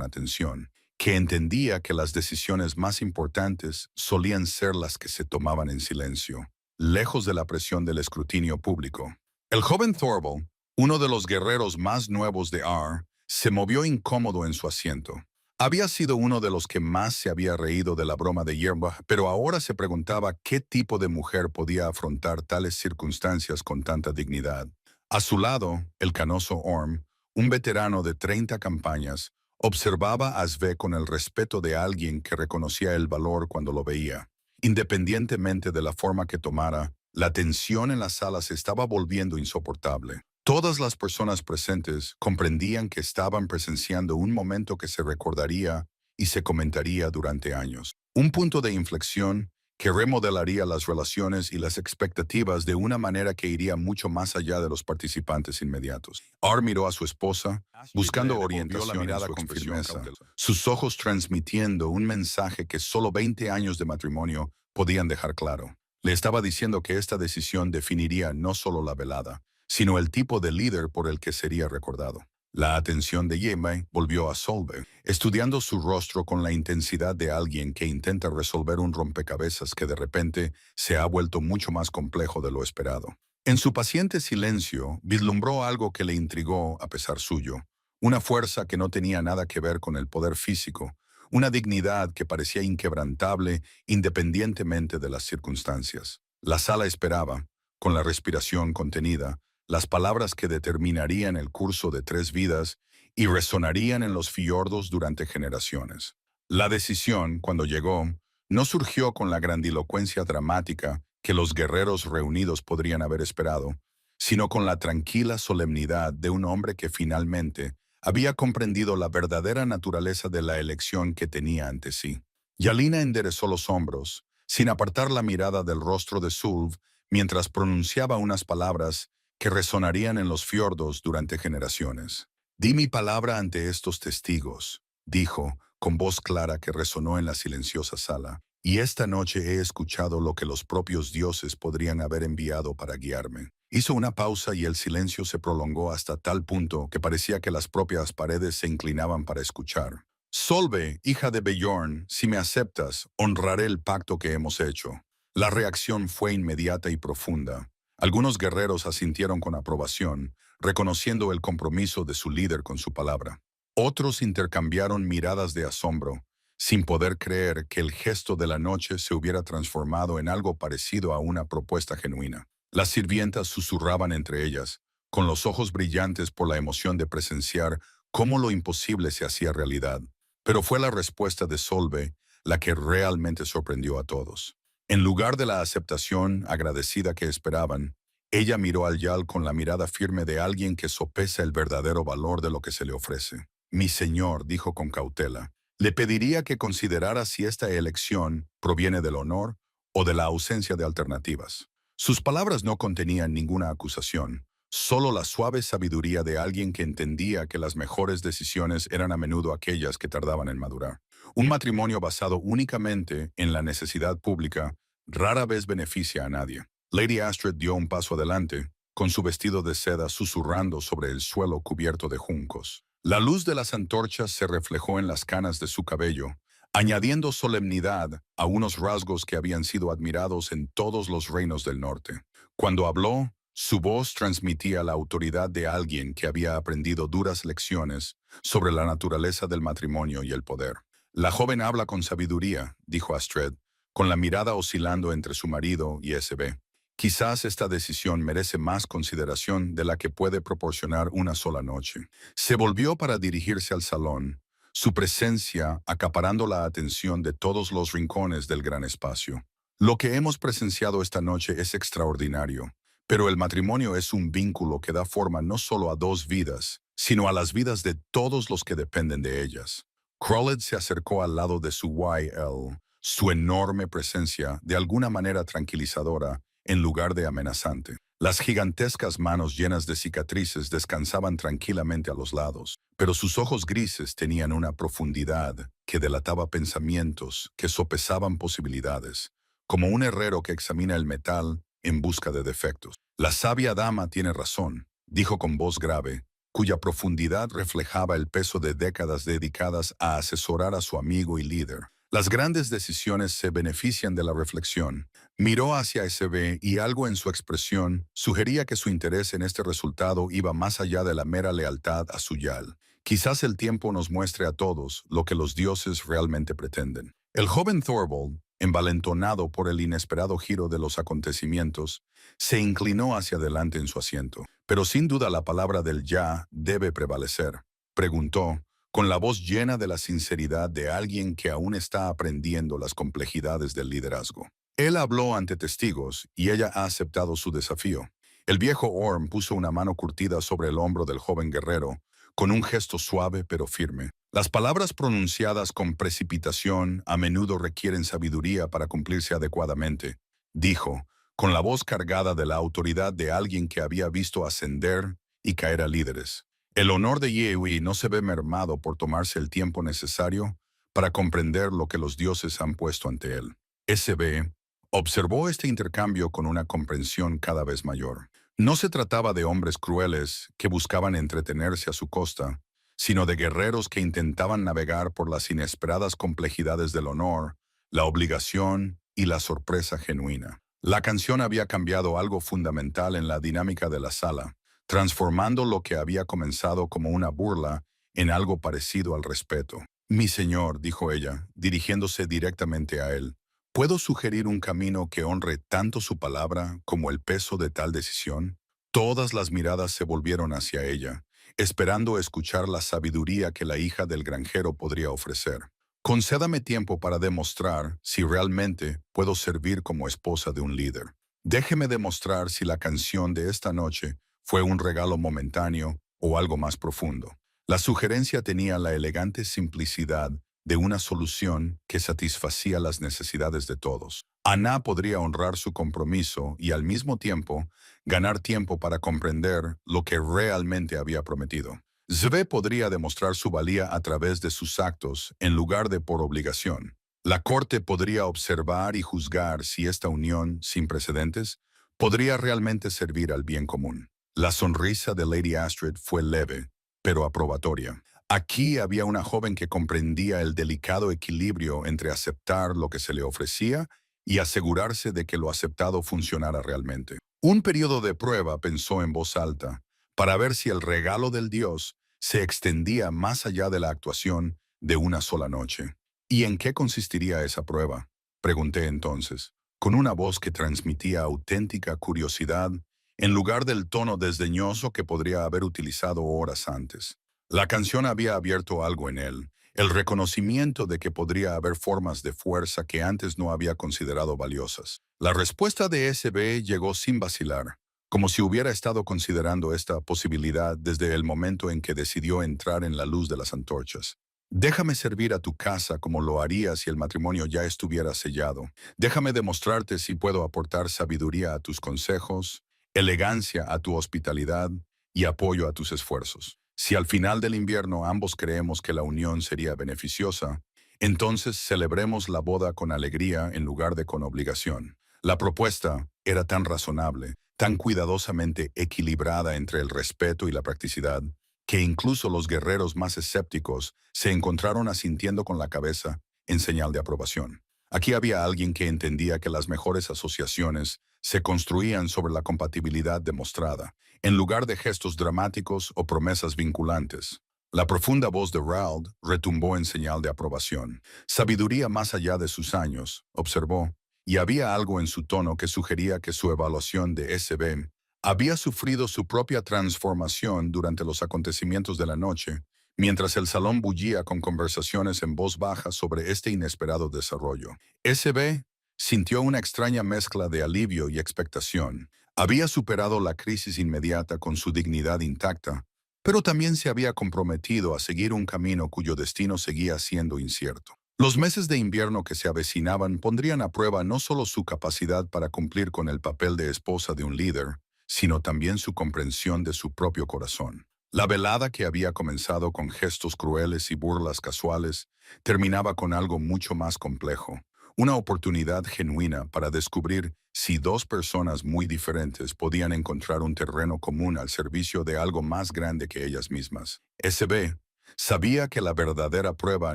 atención, que entendía que las decisiones más importantes solían ser las que se tomaban en silencio, lejos de la presión del escrutinio público. El joven Thorvald, uno de los guerreros más nuevos de R, se movió incómodo en su asiento. Había sido uno de los que más se había reído de la broma de hierba, pero ahora se preguntaba qué tipo de mujer podía afrontar tales circunstancias con tanta dignidad. A su lado, el canoso Orm, un veterano de 30 campañas, observaba a Sve con el respeto de alguien que reconocía el valor cuando lo veía. Independientemente de la forma que tomara, la tensión en la sala se estaba volviendo insoportable. Todas las personas presentes comprendían que estaban presenciando un momento que se recordaría y se comentaría durante años. Un punto de inflexión que remodelaría las relaciones y las expectativas de una manera que iría mucho más allá de los participantes inmediatos. R miró a su esposa, buscando orientación en su firmeza, sus ojos transmitiendo un mensaje que solo 20 años de matrimonio podían dejar claro. Le estaba diciendo que esta decisión definiría no solo la velada, sino el tipo de líder por el que sería recordado. La atención de Yeme volvió a Solveig, estudiando su rostro con la intensidad de alguien que intenta resolver un rompecabezas que de repente se ha vuelto mucho más complejo de lo esperado. En su paciente silencio, vislumbró algo que le intrigó a pesar suyo, una fuerza que no tenía nada que ver con el poder físico, una dignidad que parecía inquebrantable independientemente de las circunstancias. La sala esperaba, con la respiración contenida, las palabras que determinarían el curso de 3 vidas y resonarían en los fiordos durante generaciones. La decisión, cuando llegó, no surgió con la grandilocuencia dramática que los guerreros reunidos podrían haber esperado, sino con la tranquila solemnidad de un hombre que finalmente había comprendido la verdadera naturaleza de la elección que tenía ante sí. Yalina enderezó los hombros, sin apartar la mirada del rostro de Sulv, mientras pronunciaba unas palabras que resonarían en los fiordos durante generaciones. «Di mi palabra ante estos testigos», dijo, con voz clara que resonó en la silenciosa sala, «y esta noche he escuchado lo que los propios dioses podrían haber enviado para guiarme». Hizo una pausa y el silencio se prolongó hasta tal punto que parecía que las propias paredes se inclinaban para escuchar. «Solve, hija de Bjorn, si me aceptas, honraré el pacto que hemos hecho». La reacción fue inmediata y profunda. Algunos guerreros asintieron con aprobación, reconociendo el compromiso de su líder con su palabra. Otros intercambiaron miradas de asombro, sin poder creer que el gesto de la noche se hubiera transformado en algo parecido a una propuesta genuina. Las sirvientas susurraban entre ellas, con los ojos brillantes por la emoción de presenciar cómo lo imposible se hacía realidad. Pero fue la respuesta de Solve la que realmente sorprendió a todos. En lugar de la aceptación agradecida que esperaban, ella miró al Yal con la mirada firme de alguien que sopesa el verdadero valor de lo que se le ofrece. «Mi señor», dijo con cautela, «le pediría que considerara si esta elección proviene del honor o de la ausencia de alternativas». Sus palabras no contenían ninguna acusación, solo la suave sabiduría de alguien que entendía que las mejores decisiones eran a menudo aquellas que tardaban en madurar. Un matrimonio basado únicamente en la necesidad pública rara vez beneficia a nadie. Lady Astrid dio un paso adelante, con su vestido de seda susurrando sobre el suelo cubierto de juncos. La luz de las antorchas se reflejó en las canas de su cabello, añadiendo solemnidad a unos rasgos que habían sido admirados en todos los reinos del norte. Cuando habló, su voz transmitía la autoridad de alguien que había aprendido duras lecciones sobre la naturaleza del matrimonio y el poder. «La joven habla con sabiduría», dijo Astrid, con la mirada oscilando entre su marido y SB. «Quizás esta decisión merece más consideración de la que puede proporcionar una sola noche». Se volvió para dirigirse al salón, su presencia acaparando la atención de todos los rincones del gran espacio. «Lo que hemos presenciado esta noche es extraordinario, pero el matrimonio es un vínculo que da forma no solo a 2 vidas, sino a las vidas de todos los que dependen de ellas». Crowled se acercó al lado de su YL, su enorme presencia de alguna manera tranquilizadora en lugar de amenazante. Las gigantescas manos llenas de cicatrices descansaban tranquilamente a los lados, pero sus ojos grises tenían una profundidad que delataba pensamientos que sopesaban posibilidades, como un herrero que examina el metal en busca de defectos. La sabia dama tiene razón, dijo con voz grave, cuya profundidad reflejaba el peso de décadas dedicadas a asesorar a su amigo y líder. Las grandes decisiones se benefician de la reflexión. Miró hacia SB y algo en su expresión sugería que su interés en este resultado iba más allá de la mera lealtad a su yal. Quizás el tiempo nos muestre a todos lo que los dioses realmente pretenden. El joven Thorvald, envalentonado por el inesperado giro de los acontecimientos, se inclinó hacia adelante en su asiento. Pero sin duda la palabra del ya debe prevalecer. Preguntó, con la voz llena de la sinceridad de alguien que aún está aprendiendo las complejidades del liderazgo. Él habló ante testigos y ella ha aceptado su desafío. El viejo Orm puso una mano curtida sobre el hombro del joven guerrero, con un gesto suave pero firme. Las palabras pronunciadas con precipitación a menudo requieren sabiduría para cumplirse adecuadamente, dijo, con la voz cargada de la autoridad de alguien que había visto ascender y caer a líderes. El honor de Yehui no se ve mermado por tomarse el tiempo necesario para comprender lo que los dioses han puesto ante él. SB observó este intercambio con una comprensión cada vez mayor. No se trataba de hombres crueles que buscaban entretenerse a su costa, sino de guerreros que intentaban navegar por las inesperadas complejidades del honor, la obligación y la sorpresa genuina. La canción había cambiado algo fundamental en la dinámica de la sala, transformando lo que había comenzado como una burla en algo parecido al respeto. Mi señor, dijo ella, dirigiéndose directamente a él, ¿puedo sugerir un camino que honre tanto su palabra como el peso de tal decisión? Todas las miradas se volvieron hacia ella, esperando escuchar la sabiduría que la hija del granjero podría ofrecer. Concédame tiempo para demostrar si realmente puedo servir como esposa de un líder. Déjeme demostrar si la canción de esta noche fue un regalo momentáneo o algo más profundo. La sugerencia tenía la elegante simplicidad de una solución que satisfacía las necesidades de todos. Ana podría honrar su compromiso y al mismo tiempo ganar tiempo para comprender lo que realmente había prometido. Zve podría demostrar su valía a través de sus actos en lugar de por obligación. La corte podría observar y juzgar si esta unión, sin precedentes, podría realmente servir al bien común. La sonrisa de Lady Astrid fue leve, pero aprobatoria. Aquí había una joven que comprendía el delicado equilibrio entre aceptar lo que se le ofrecía y asegurarse de que lo aceptado funcionara realmente. Un periodo de prueba, pensó en voz alta, para ver si el regalo del dios se extendía más allá de la actuación de una sola noche. ¿Y en qué consistiría esa prueba?, pregunté entonces, con una voz que transmitía auténtica curiosidad en lugar del tono desdeñoso que podría haber utilizado horas antes. La canción había abierto algo en él, el reconocimiento de que podría haber formas de fuerza que antes no había considerado valiosas. La respuesta de SB llegó sin vacilar, como si hubiera estado considerando esta posibilidad desde el momento en que decidió entrar en la luz de las antorchas. Déjame servir a tu casa como lo haría si el matrimonio ya estuviera sellado. Déjame demostrarte si puedo aportar sabiduría a tus consejos, elegancia a tu hospitalidad y apoyo a tus esfuerzos. Si al final del invierno ambos creemos que la unión sería beneficiosa, entonces celebremos la boda con alegría en lugar de con obligación. La propuesta era tan razonable, tan cuidadosamente equilibrada entre el respeto y la practicidad, que incluso los guerreros más escépticos se encontraron asintiendo con la cabeza en señal de aprobación. Aquí había alguien que entendía que las mejores asociaciones se construían sobre la compatibilidad demostrada, en lugar de gestos dramáticos o promesas vinculantes. La profunda voz de Rauld retumbó en señal de aprobación. Sabiduría más allá de sus años, observó, y había algo en su tono que sugería que su evaluación de SB había sufrido su propia transformación durante los acontecimientos de la noche, mientras el salón bullía con conversaciones en voz baja sobre este inesperado desarrollo. SB sintió una extraña mezcla de alivio y expectación. Había superado la crisis inmediata con su dignidad intacta, pero también se había comprometido a seguir un camino cuyo destino seguía siendo incierto. Los meses de invierno que se avecinaban pondrían a prueba no solo su capacidad para cumplir con el papel de esposa de un líder, sino también su comprensión de su propio corazón. La velada, que había comenzado con gestos crueles y burlas casuales, terminaba con algo mucho más complejo, una oportunidad genuina para descubrir si dos personas muy diferentes podían encontrar un terreno común al servicio de algo más grande que ellas mismas. SB sabía que la verdadera prueba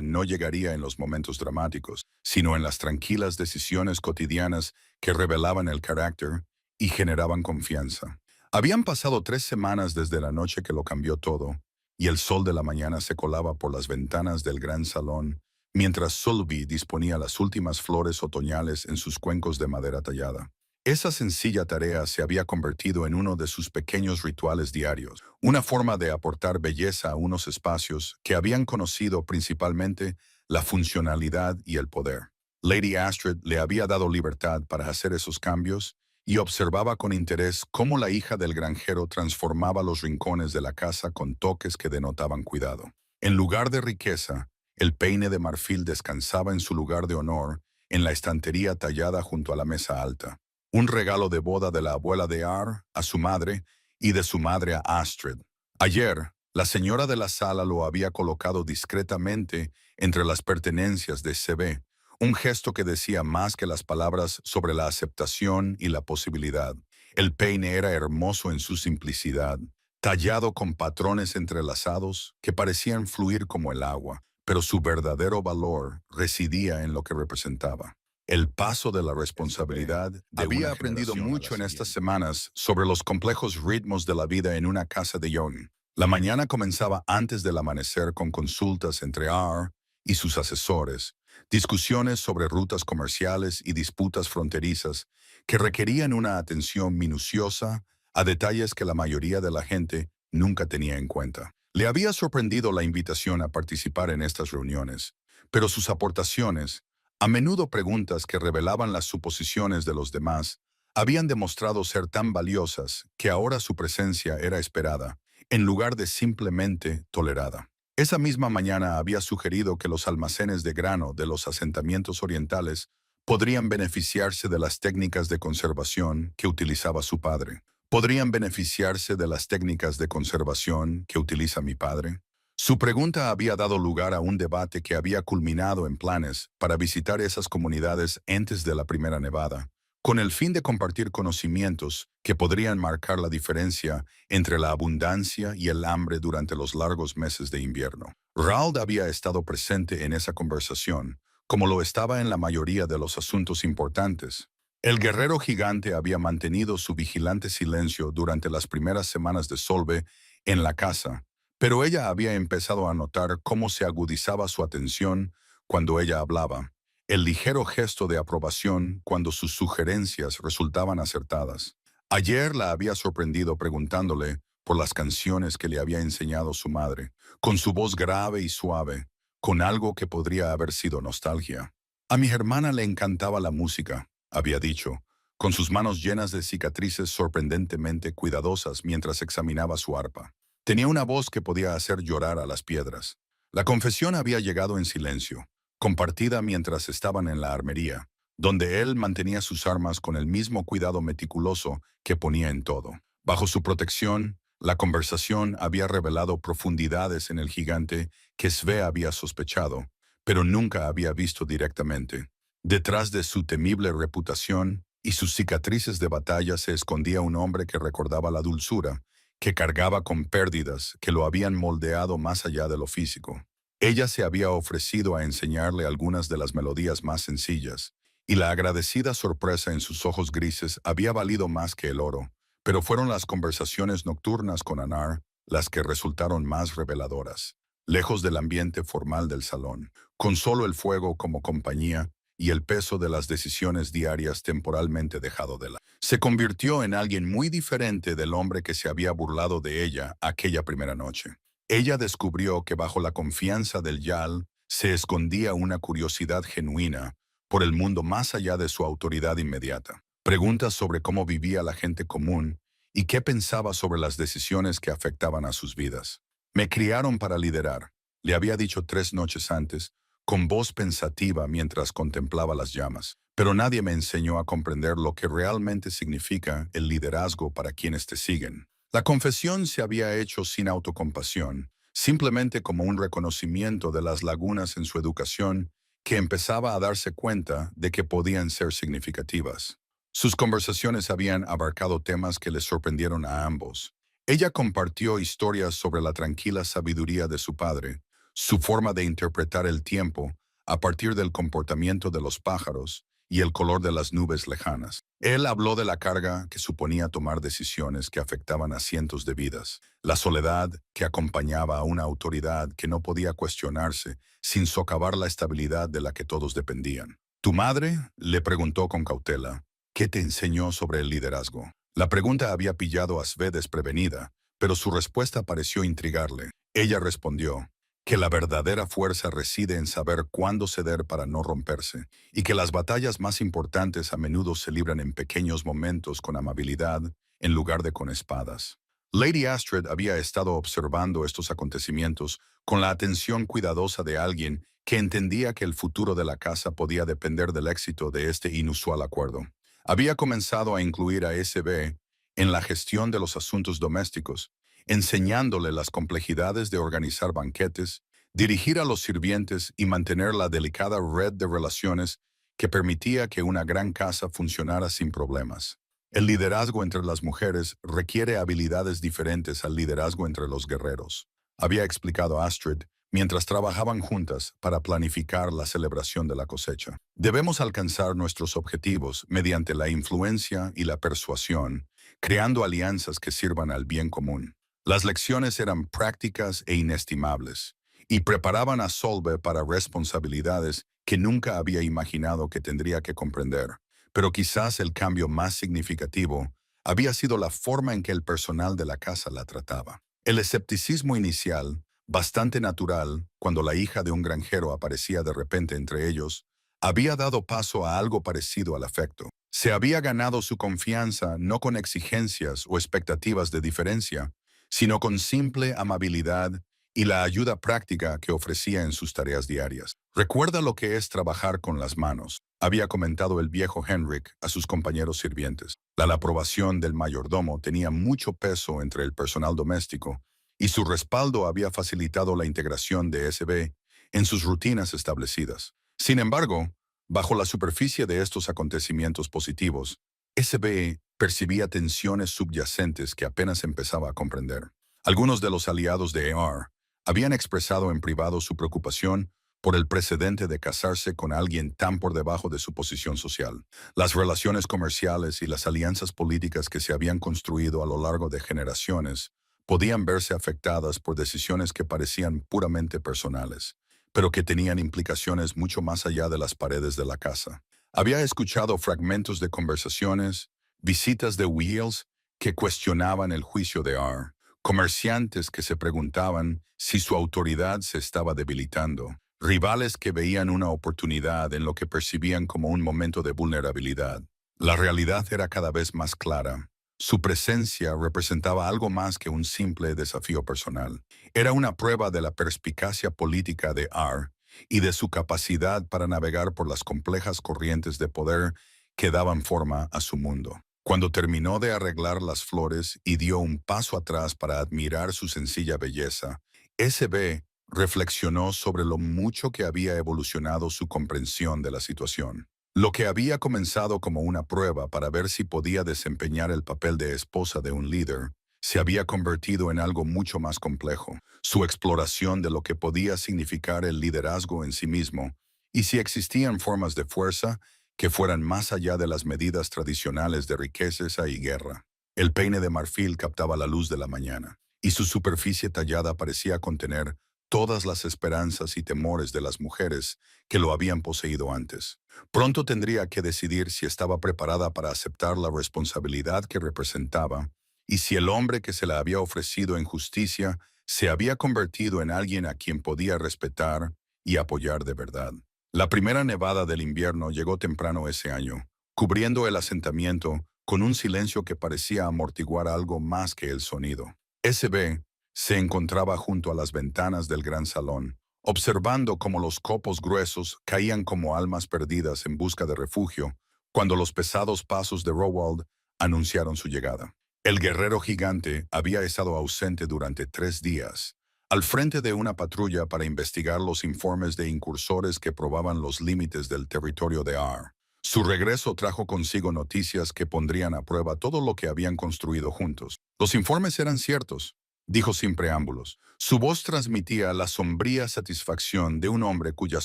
no llegaría en los momentos dramáticos, sino en las tranquilas decisiones cotidianas que revelaban el carácter y generaban confianza. Habían pasado 3 semanas desde la noche que lo cambió todo, y el sol de la mañana se colaba por las ventanas del gran salón, mientras Sulby disponía las últimas flores otoñales en sus cuencos de madera tallada. Esa sencilla tarea se había convertido en uno de sus pequeños rituales diarios, una forma de aportar belleza a unos espacios que habían conocido principalmente la funcionalidad y el poder. Lady Astrid le había dado libertad para hacer esos cambios y observaba con interés cómo la hija del granjero transformaba los rincones de la casa con toques que denotaban cuidado. En lugar de riqueza, el peine de marfil descansaba en su lugar de honor, en la estantería tallada junto a la mesa alta. Un regalo de boda de la abuela de Ar a su madre y de su madre a Astrid. Ayer, la señora de la sala lo había colocado discretamente entre las pertenencias de CB, un gesto que decía más que las palabras sobre la aceptación y la posibilidad. El peine era hermoso en su simplicidad, tallado con patrones entrelazados que parecían fluir como el agua, pero su verdadero valor residía en lo que representaba. El paso de la responsabilidad había aprendido mucho en estas semanas sobre los complejos ritmos de la vida en una casa de Young. La mañana comenzaba antes del amanecer con consultas entre R y sus asesores, discusiones sobre rutas comerciales y disputas fronterizas que requerían una atención minuciosa a detalles que la mayoría de la gente nunca tenía en cuenta. Le había sorprendido la invitación a participar en estas reuniones, pero sus aportaciones, a menudo preguntas que revelaban las suposiciones de los demás, habían demostrado ser tan valiosas que ahora su presencia era esperada, en lugar de simplemente tolerada. Esa misma mañana había sugerido que los almacenes de grano de los asentamientos orientales podrían beneficiarse de las técnicas de conservación que utilizaba su padre. ¿Podrían beneficiarse de las técnicas de conservación que utiliza mi padre? Su pregunta había dado lugar a un debate que había culminado en planes para visitar esas comunidades antes de la primera nevada, con el fin de compartir conocimientos que podrían marcar la diferencia entre la abundancia y el hambre durante los largos meses de invierno. Raoul había estado presente en esa conversación, como lo estaba en la mayoría de los asuntos importantes. El guerrero gigante había mantenido su vigilante silencio durante las primeras semanas de Solve en la casa, pero ella había empezado a notar cómo se agudizaba su atención cuando ella hablaba, el ligero gesto de aprobación cuando sus sugerencias resultaban acertadas. Ayer la había sorprendido preguntándole por las canciones que le había enseñado su madre, con su voz grave y suave, con algo que podría haber sido nostalgia. A mi hermana le encantaba la música, había dicho, con sus manos llenas de cicatrices sorprendentemente cuidadosas mientras examinaba su arpa. Tenía una voz que podía hacer llorar a las piedras. La confesión había llegado en silencio, compartida mientras estaban en la armería, donde él mantenía sus armas con el mismo cuidado meticuloso que ponía en todo. Bajo su protección, la conversación había revelado profundidades en el gigante que Sve había sospechado, pero nunca había visto directamente. Detrás de su temible reputación y sus cicatrices de batalla se escondía un hombre que recordaba la dulzura, que cargaba con pérdidas que lo habían moldeado más allá de lo físico. Ella se había ofrecido a enseñarle algunas de las melodías más sencillas, y la agradecida sorpresa en sus ojos grises había valido más que el oro, pero fueron las conversaciones nocturnas con Anar las que resultaron más reveladoras, lejos del ambiente formal del salón, con solo el fuego como compañía y el peso de las decisiones diarias temporalmente dejado de lado. Se convirtió en alguien muy diferente del hombre que se había burlado de ella aquella primera noche. Ella descubrió que bajo la confianza del Yal se escondía una curiosidad genuina por el mundo más allá de su autoridad inmediata. Preguntas sobre cómo vivía la gente común y qué pensaba sobre las decisiones que afectaban a sus vidas. Me criaron para liderar, le había dicho 3 noches antes, con voz pensativa mientras contemplaba las llamas. Pero nadie me enseñó a comprender lo que realmente significa el liderazgo para quienes te siguen. La confesión se había hecho sin autocompasión, simplemente como un reconocimiento de las lagunas en su educación que empezaba a darse cuenta de que podían ser significativas. Sus conversaciones habían abarcado temas que les sorprendieron a ambos. Ella compartió historias sobre la tranquila sabiduría de su padre, su forma de interpretar el tiempo a partir del comportamiento de los pájaros y el color de las nubes lejanas. Él habló de la carga que suponía tomar decisiones que afectaban a cientos de vidas, la soledad que acompañaba a una autoridad que no podía cuestionarse sin socavar la estabilidad de la que todos dependían. ¿Tu madre?, le preguntó con cautela. ¿Qué te enseñó sobre el liderazgo? La pregunta había pillado a Sve desprevenida, pero su respuesta pareció intrigarle. Ella respondió que la verdadera fuerza reside en saber cuándo ceder para no romperse, y que las batallas más importantes a menudo se libran en pequeños momentos con amabilidad en lugar de con espadas. Lady Astrid había estado observando estos acontecimientos con la atención cuidadosa de alguien que entendía que el futuro de la casa podía depender del éxito de este inusual acuerdo. Había comenzado a incluir a SB en la gestión de los asuntos domésticos, enseñándole las complejidades de organizar banquetes, dirigir a los sirvientes y mantener la delicada red de relaciones que permitía que una gran casa funcionara sin problemas. El liderazgo entre las mujeres requiere habilidades diferentes al liderazgo entre los guerreros, había explicado Astrid, mientras trabajaban juntas para planificar la celebración de la cosecha. Debemos alcanzar nuestros objetivos mediante la influencia y la persuasión, creando alianzas que sirvan al bien común. Las lecciones eran prácticas e inestimables, y preparaban a Solve para responsabilidades que nunca había imaginado que tendría que comprender. Pero quizás el cambio más significativo había sido la forma en que el personal de la casa la trataba. El escepticismo inicial, bastante natural cuando la hija de un granjero aparecía de repente entre ellos, había dado paso a algo parecido al afecto. Se había ganado su confianza no con exigencias o expectativas de diferencia, sino con simple amabilidad y la ayuda práctica que ofrecía en sus tareas diarias. Recuerda lo que es trabajar con las manos, había comentado el viejo Henrik a sus compañeros sirvientes. La aprobación del mayordomo tenía mucho peso entre el personal doméstico, y su respaldo había facilitado la integración de SB en sus rutinas establecidas. Sin embargo, bajo la superficie de estos acontecimientos positivos, SB percibía tensiones subyacentes que apenas empezaba a comprender. Algunos de los aliados de ER habían expresado en privado su preocupación por el precedente de casarse con alguien tan por debajo de su posición social. Las relaciones comerciales y las alianzas políticas que se habían construido a lo largo de generaciones podían verse afectadas por decisiones que parecían puramente personales, pero que tenían implicaciones mucho más allá de las paredes de la casa. Había escuchado fragmentos de conversaciones, visitas de Wheels que cuestionaban el juicio de R, comerciantes que se preguntaban si su autoridad se estaba debilitando, rivales que veían una oportunidad en lo que percibían como un momento de vulnerabilidad. La realidad era cada vez más clara. Su presencia representaba algo más que un simple desafío personal. Era una prueba de la perspicacia política de R y de su capacidad para navegar por las complejas corrientes de poder que daban forma a su mundo. Cuando terminó de arreglar las flores y dio un paso atrás para admirar su sencilla belleza, SB reflexionó sobre lo mucho que había evolucionado su comprensión de la situación. Lo que había comenzado como una prueba para ver si podía desempeñar el papel de esposa de un líder, se había convertido en algo mucho más complejo. Su exploración de lo que podía significar el liderazgo en sí mismo, y si existían formas de fuerza que fueran más allá de las medidas tradicionales de riqueza y guerra. El peine de marfil captaba la luz de la mañana, y su superficie tallada parecía contener todas las esperanzas y temores de las mujeres que lo habían poseído antes. Pronto tendría que decidir si estaba preparada para aceptar la responsabilidad que representaba y si el hombre que se la había ofrecido en justicia se había convertido en alguien a quien podía respetar y apoyar de verdad. La primera nevada del invierno llegó temprano ese año, cubriendo el asentamiento con un silencio que parecía amortiguar algo más que el sonido. SB se encontraba junto a las ventanas del gran salón, observando cómo los copos gruesos caían como almas perdidas en busca de refugio cuando los pesados pasos de Rowald anunciaron su llegada. El guerrero gigante había estado ausente durante 3 días, al frente de una patrulla para investigar los informes de incursores que probaban los límites del territorio de Ar. Su regreso trajo consigo noticias que pondrían a prueba todo lo que habían construido juntos. Los informes eran ciertos, dijo sin preámbulos. Su voz transmitía la sombría satisfacción de un hombre cuyas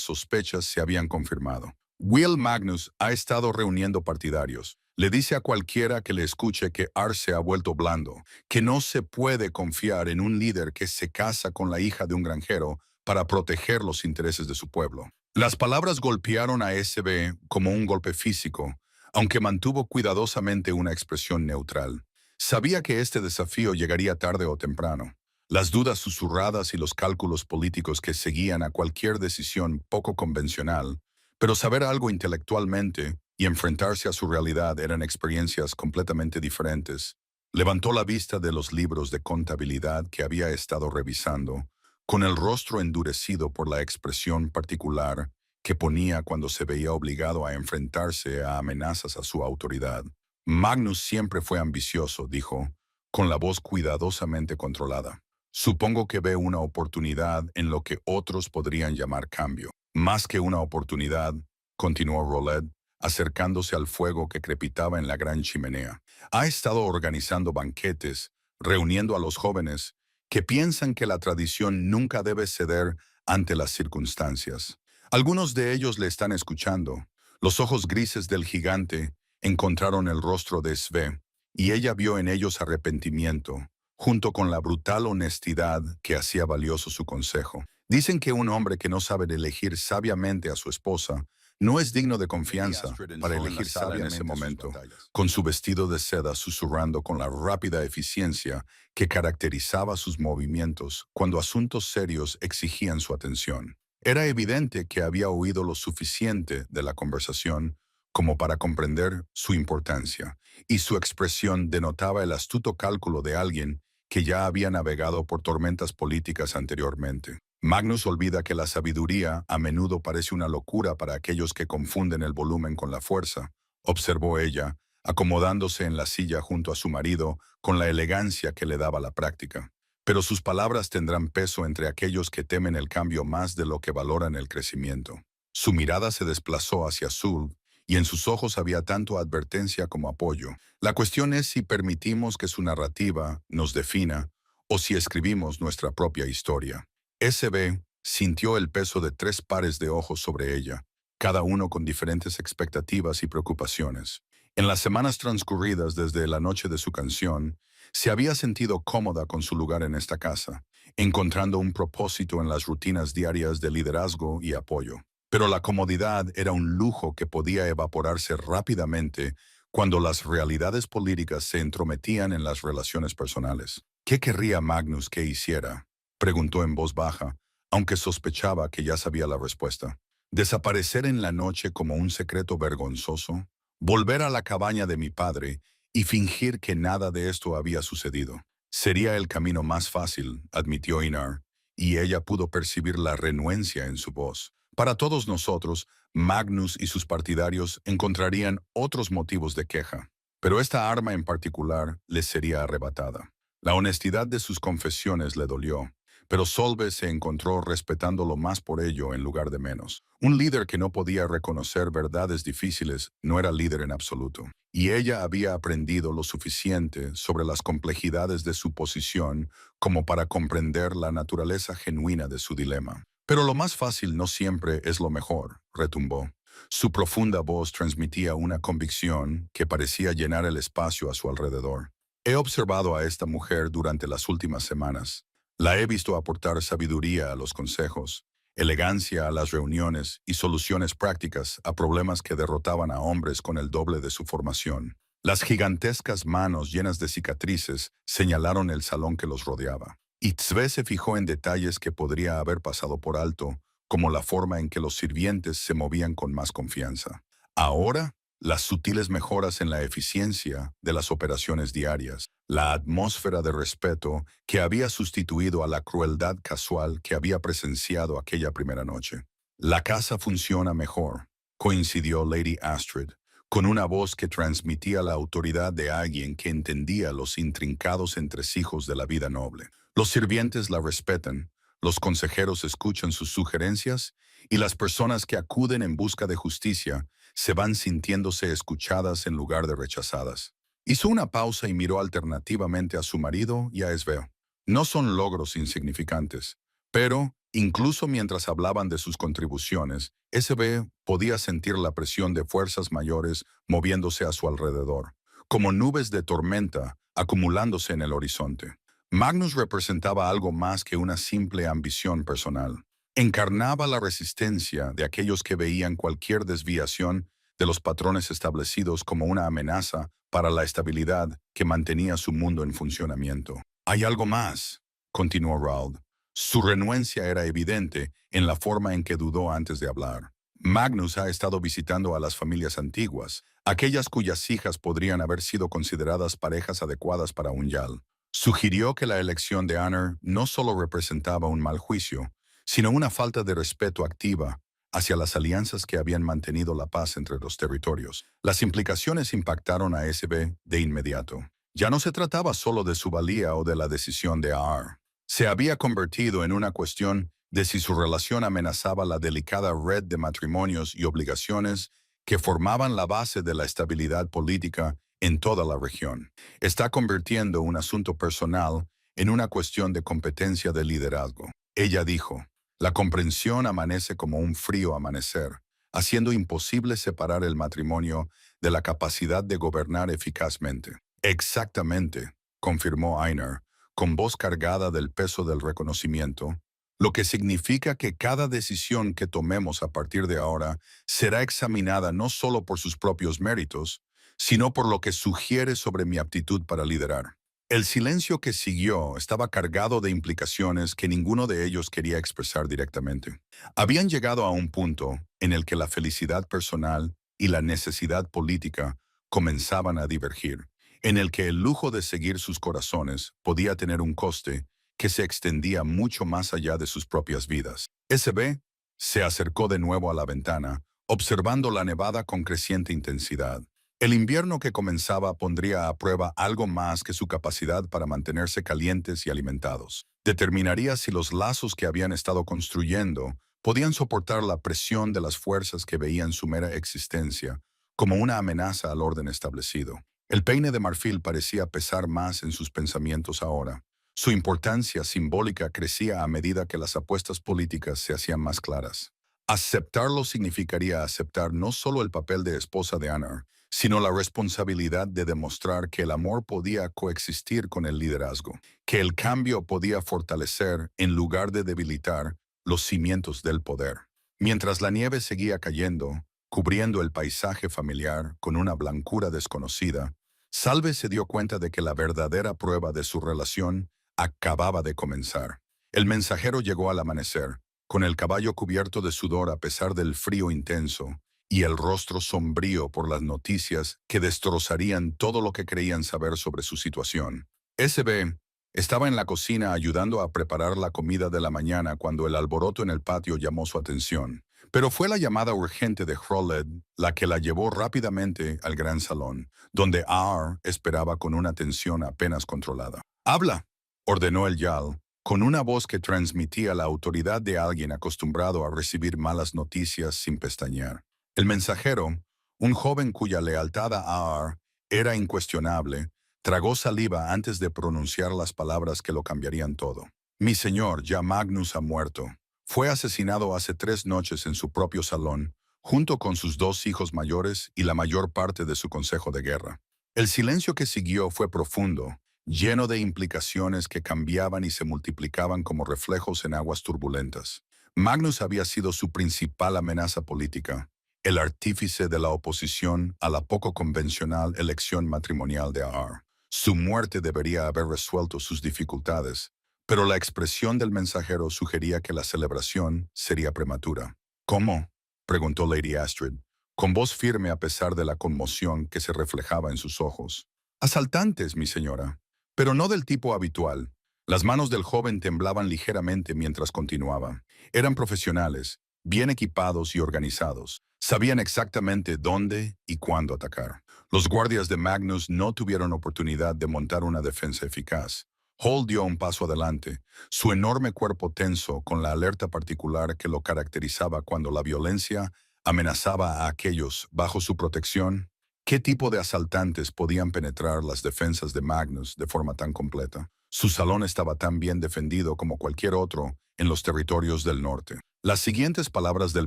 sospechas se habían confirmado. Will Magnus ha estado reuniendo partidarios. Le dice a cualquiera que le escuche que Ar se ha vuelto blando, que no se puede confiar en un líder que se casa con la hija de un granjero para proteger los intereses de su pueblo. Las palabras golpearon a SB como un golpe físico, aunque mantuvo cuidadosamente una expresión neutral. Sabía que este desafío llegaría tarde o temprano. Las dudas susurradas y los cálculos políticos que seguían a cualquier decisión poco convencional, pero saber algo intelectualmente y enfrentarse a su realidad eran experiencias completamente diferentes. Levantó la vista de los libros de contabilidad que había estado revisando, con el rostro endurecido por la expresión particular que ponía cuando se veía obligado a enfrentarse a amenazas a su autoridad. Magnus siempre fue ambicioso, dijo, con la voz cuidadosamente controlada. Supongo que ve una oportunidad en lo que otros podrían llamar cambio. Más que una oportunidad, continuó Rollet, acercándose al fuego que crepitaba en la gran chimenea. Ha estado organizando banquetes, reuniendo a los jóvenes, que piensan que la tradición nunca debe ceder ante las circunstancias. Algunos de ellos le están escuchando. Los ojos grises del gigante encontraron el rostro de Sve, y ella vio en ellos arrepentimiento, junto con la brutal honestidad que hacía valioso su consejo. Dicen que un hombre que no sabe elegir sabiamente a su esposa no es digno de confianza para elegir sabia en ese momento, con su vestido de seda susurrando con la rápida eficiencia que caracterizaba sus movimientos cuando asuntos serios exigían su atención. Era evidente que había oído lo suficiente de la conversación como para comprender su importancia, y su expresión denotaba el astuto cálculo de alguien que ya había navegado por tormentas políticas anteriormente. Magnus olvida que la sabiduría a menudo parece una locura para aquellos que confunden el volumen con la fuerza, observó ella, acomodándose en la silla junto a su marido con la elegancia que le daba la práctica. Pero sus palabras tendrán peso entre aquellos que temen el cambio más de lo que valoran el crecimiento. Su mirada se desplazó hacia Zul, y en sus ojos había tanto advertencia como apoyo. La cuestión es si permitimos que su narrativa nos defina o si escribimos nuestra propia historia. SB sintió el peso de 3 pares de ojos sobre ella, cada uno con diferentes expectativas y preocupaciones. En las semanas transcurridas desde la noche de su canción, se había sentido cómoda con su lugar en esta casa, encontrando un propósito en las rutinas diarias de liderazgo y apoyo. Pero la comodidad era un lujo que podía evaporarse rápidamente cuando las realidades políticas se entrometían en las relaciones personales. ¿Qué querría Magnus que hiciera?, preguntó en voz baja, aunque sospechaba que ya sabía la respuesta. ¿Desaparecer en la noche como un secreto vergonzoso? ¿Volver a la cabaña de mi padre y fingir que nada de esto había sucedido? Sería el camino más fácil, admitió Inar, y ella pudo percibir la renuencia en su voz. Para todos nosotros, Magnus y sus partidarios encontrarían otros motivos de queja, pero esta arma en particular les sería arrebatada. La honestidad de sus confesiones le dolió, pero Solve se encontró respetándolo más por ello en lugar de menos. Un líder que no podía reconocer verdades difíciles no era líder en absoluto, y ella había aprendido lo suficiente sobre las complejidades de su posición como para comprender la naturaleza genuina de su dilema. Pero lo más fácil no siempre es lo mejor, retumbó. Su profunda voz transmitía una convicción que parecía llenar el espacio a su alrededor. He observado a esta mujer durante las últimas semanas. La he visto aportar sabiduría a los consejos, elegancia a las reuniones y soluciones prácticas a problemas que derrotaban a hombres con el doble de su formación. Las gigantescas manos llenas de cicatrices señalaron el salón que los rodeaba. Y Tzve se fijó en detalles que podría haber pasado por alto, como la forma en que los sirvientes se movían con más confianza. Ahora, las sutiles mejoras en la eficiencia de las operaciones diarias, la atmósfera de respeto que había sustituido a la crueldad casual que había presenciado aquella primera noche. La casa funciona mejor, coincidió Lady Astrid, con una voz que transmitía la autoridad de alguien que entendía los intrincados entresijos de la vida noble. Los sirvientes la respetan, los consejeros escuchan sus sugerencias y las personas que acuden en busca de justicia se van sintiéndose escuchadas en lugar de rechazadas. Hizo una pausa y miró alternativamente a su marido y a Esbeo. No son logros insignificantes, pero, incluso mientras hablaban de sus contribuciones, SB podía sentir la presión de fuerzas mayores moviéndose a su alrededor, como nubes de tormenta acumulándose en el horizonte. Magnus representaba algo más que una simple ambición personal. Encarnaba la resistencia de aquellos que veían cualquier desviación de los patrones establecidos como una amenaza para la estabilidad que mantenía su mundo en funcionamiento. «Hay algo más», continuó Raoul. Su renuencia era evidente en la forma en que dudó antes de hablar. Magnus ha estado visitando a las familias antiguas, aquellas cuyas hijas podrían haber sido consideradas parejas adecuadas para un Yal. Sugirió que la elección de Honor no solo representaba un mal juicio, sino una falta de respeto activa hacia las alianzas que habían mantenido la paz entre los territorios. Las implicaciones impactaron a SB de inmediato. Ya no se trataba solo de su valía o de la decisión de AR. Se había convertido en una cuestión de si su relación amenazaba la delicada red de matrimonios y obligaciones que formaban la base de la estabilidad política en toda la región. Está convirtiendo un asunto personal en una cuestión de competencia de liderazgo. Ella dijo, la comprensión amanece como un frío amanecer, haciendo imposible separar el matrimonio de la capacidad de gobernar eficazmente. Exactamente, confirmó Einar, con voz cargada del peso del reconocimiento, lo que significa que cada decisión que tomemos a partir de ahora será examinada no solo por sus propios méritos, sino por lo que sugiere sobre mi aptitud para liderar. El silencio que siguió estaba cargado de implicaciones que ninguno de ellos quería expresar directamente. Habían llegado a un punto en el que la felicidad personal y la necesidad política comenzaban a divergir, en el que el lujo de seguir sus corazones podía tener un coste que se extendía mucho más allá de sus propias vidas. SB se acercó de nuevo a la ventana, observando la nevada con creciente intensidad. El invierno que comenzaba pondría a prueba algo más que su capacidad para mantenerse calientes y alimentados. Determinaría si los lazos que habían estado construyendo podían soportar la presión de las fuerzas que veían su mera existencia como una amenaza al orden establecido. El peine de marfil parecía pesar más en sus pensamientos ahora. Su importancia simbólica crecía a medida que las apuestas políticas se hacían más claras. Aceptarlo significaría aceptar no solo el papel de esposa de Anar, sino la responsabilidad de demostrar que el amor podía coexistir con el liderazgo, que el cambio podía fortalecer en lugar de debilitar los cimientos del poder. Mientras la nieve seguía cayendo, cubriendo el paisaje familiar con una blancura desconocida, Salve se dio cuenta de que la verdadera prueba de su relación acababa de comenzar. El mensajero llegó al amanecer, con el caballo cubierto de sudor a pesar del frío intenso, y el rostro sombrío por las noticias que destrozarían todo lo que creían saber sobre su situación. SB estaba en la cocina ayudando a preparar la comida de la mañana cuando el alboroto en el patio llamó su atención. Pero fue la llamada urgente de Hroled la que la llevó rápidamente al gran salón, donde Ar esperaba con una tensión apenas controlada. «Habla», ordenó el Yal, con una voz que transmitía la autoridad de alguien acostumbrado a recibir malas noticias sin pestañear. El mensajero, un joven cuya lealtad a Ar era incuestionable, tragó saliva antes de pronunciar las palabras que lo cambiarían todo. «Mi señor, ya Magnus ha muerto. Fue asesinado hace 3 noches en su propio salón, junto con sus 2 hijos mayores y la mayor parte de su consejo de guerra». El silencio que siguió fue profundo, lleno de implicaciones que cambiaban y se multiplicaban como reflejos en aguas turbulentas. Magnus había sido su principal amenaza política, el artífice de la oposición a la poco convencional elección matrimonial de Ar. Su muerte debería haber resuelto sus dificultades, pero la expresión del mensajero sugería que la celebración sería prematura. «¿Cómo?», preguntó Lady Astrid, con voz firme a pesar de la conmoción que se reflejaba en sus ojos. «Asaltantes, mi señora, pero no del tipo habitual». Las manos del joven temblaban ligeramente mientras continuaba. Eran profesionales, bien equipados y organizados. Sabían exactamente dónde y cuándo atacar. Los guardias de Magnus no tuvieron oportunidad de montar una defensa eficaz. Hall dio un paso adelante, su enorme cuerpo tenso con la alerta particular que lo caracterizaba cuando la violencia amenazaba a aquellos bajo su protección. ¿Qué tipo de asaltantes podían penetrar las defensas de Magnus de forma tan completa? Su salón estaba tan bien defendido como cualquier otro en los territorios del norte. Las siguientes palabras del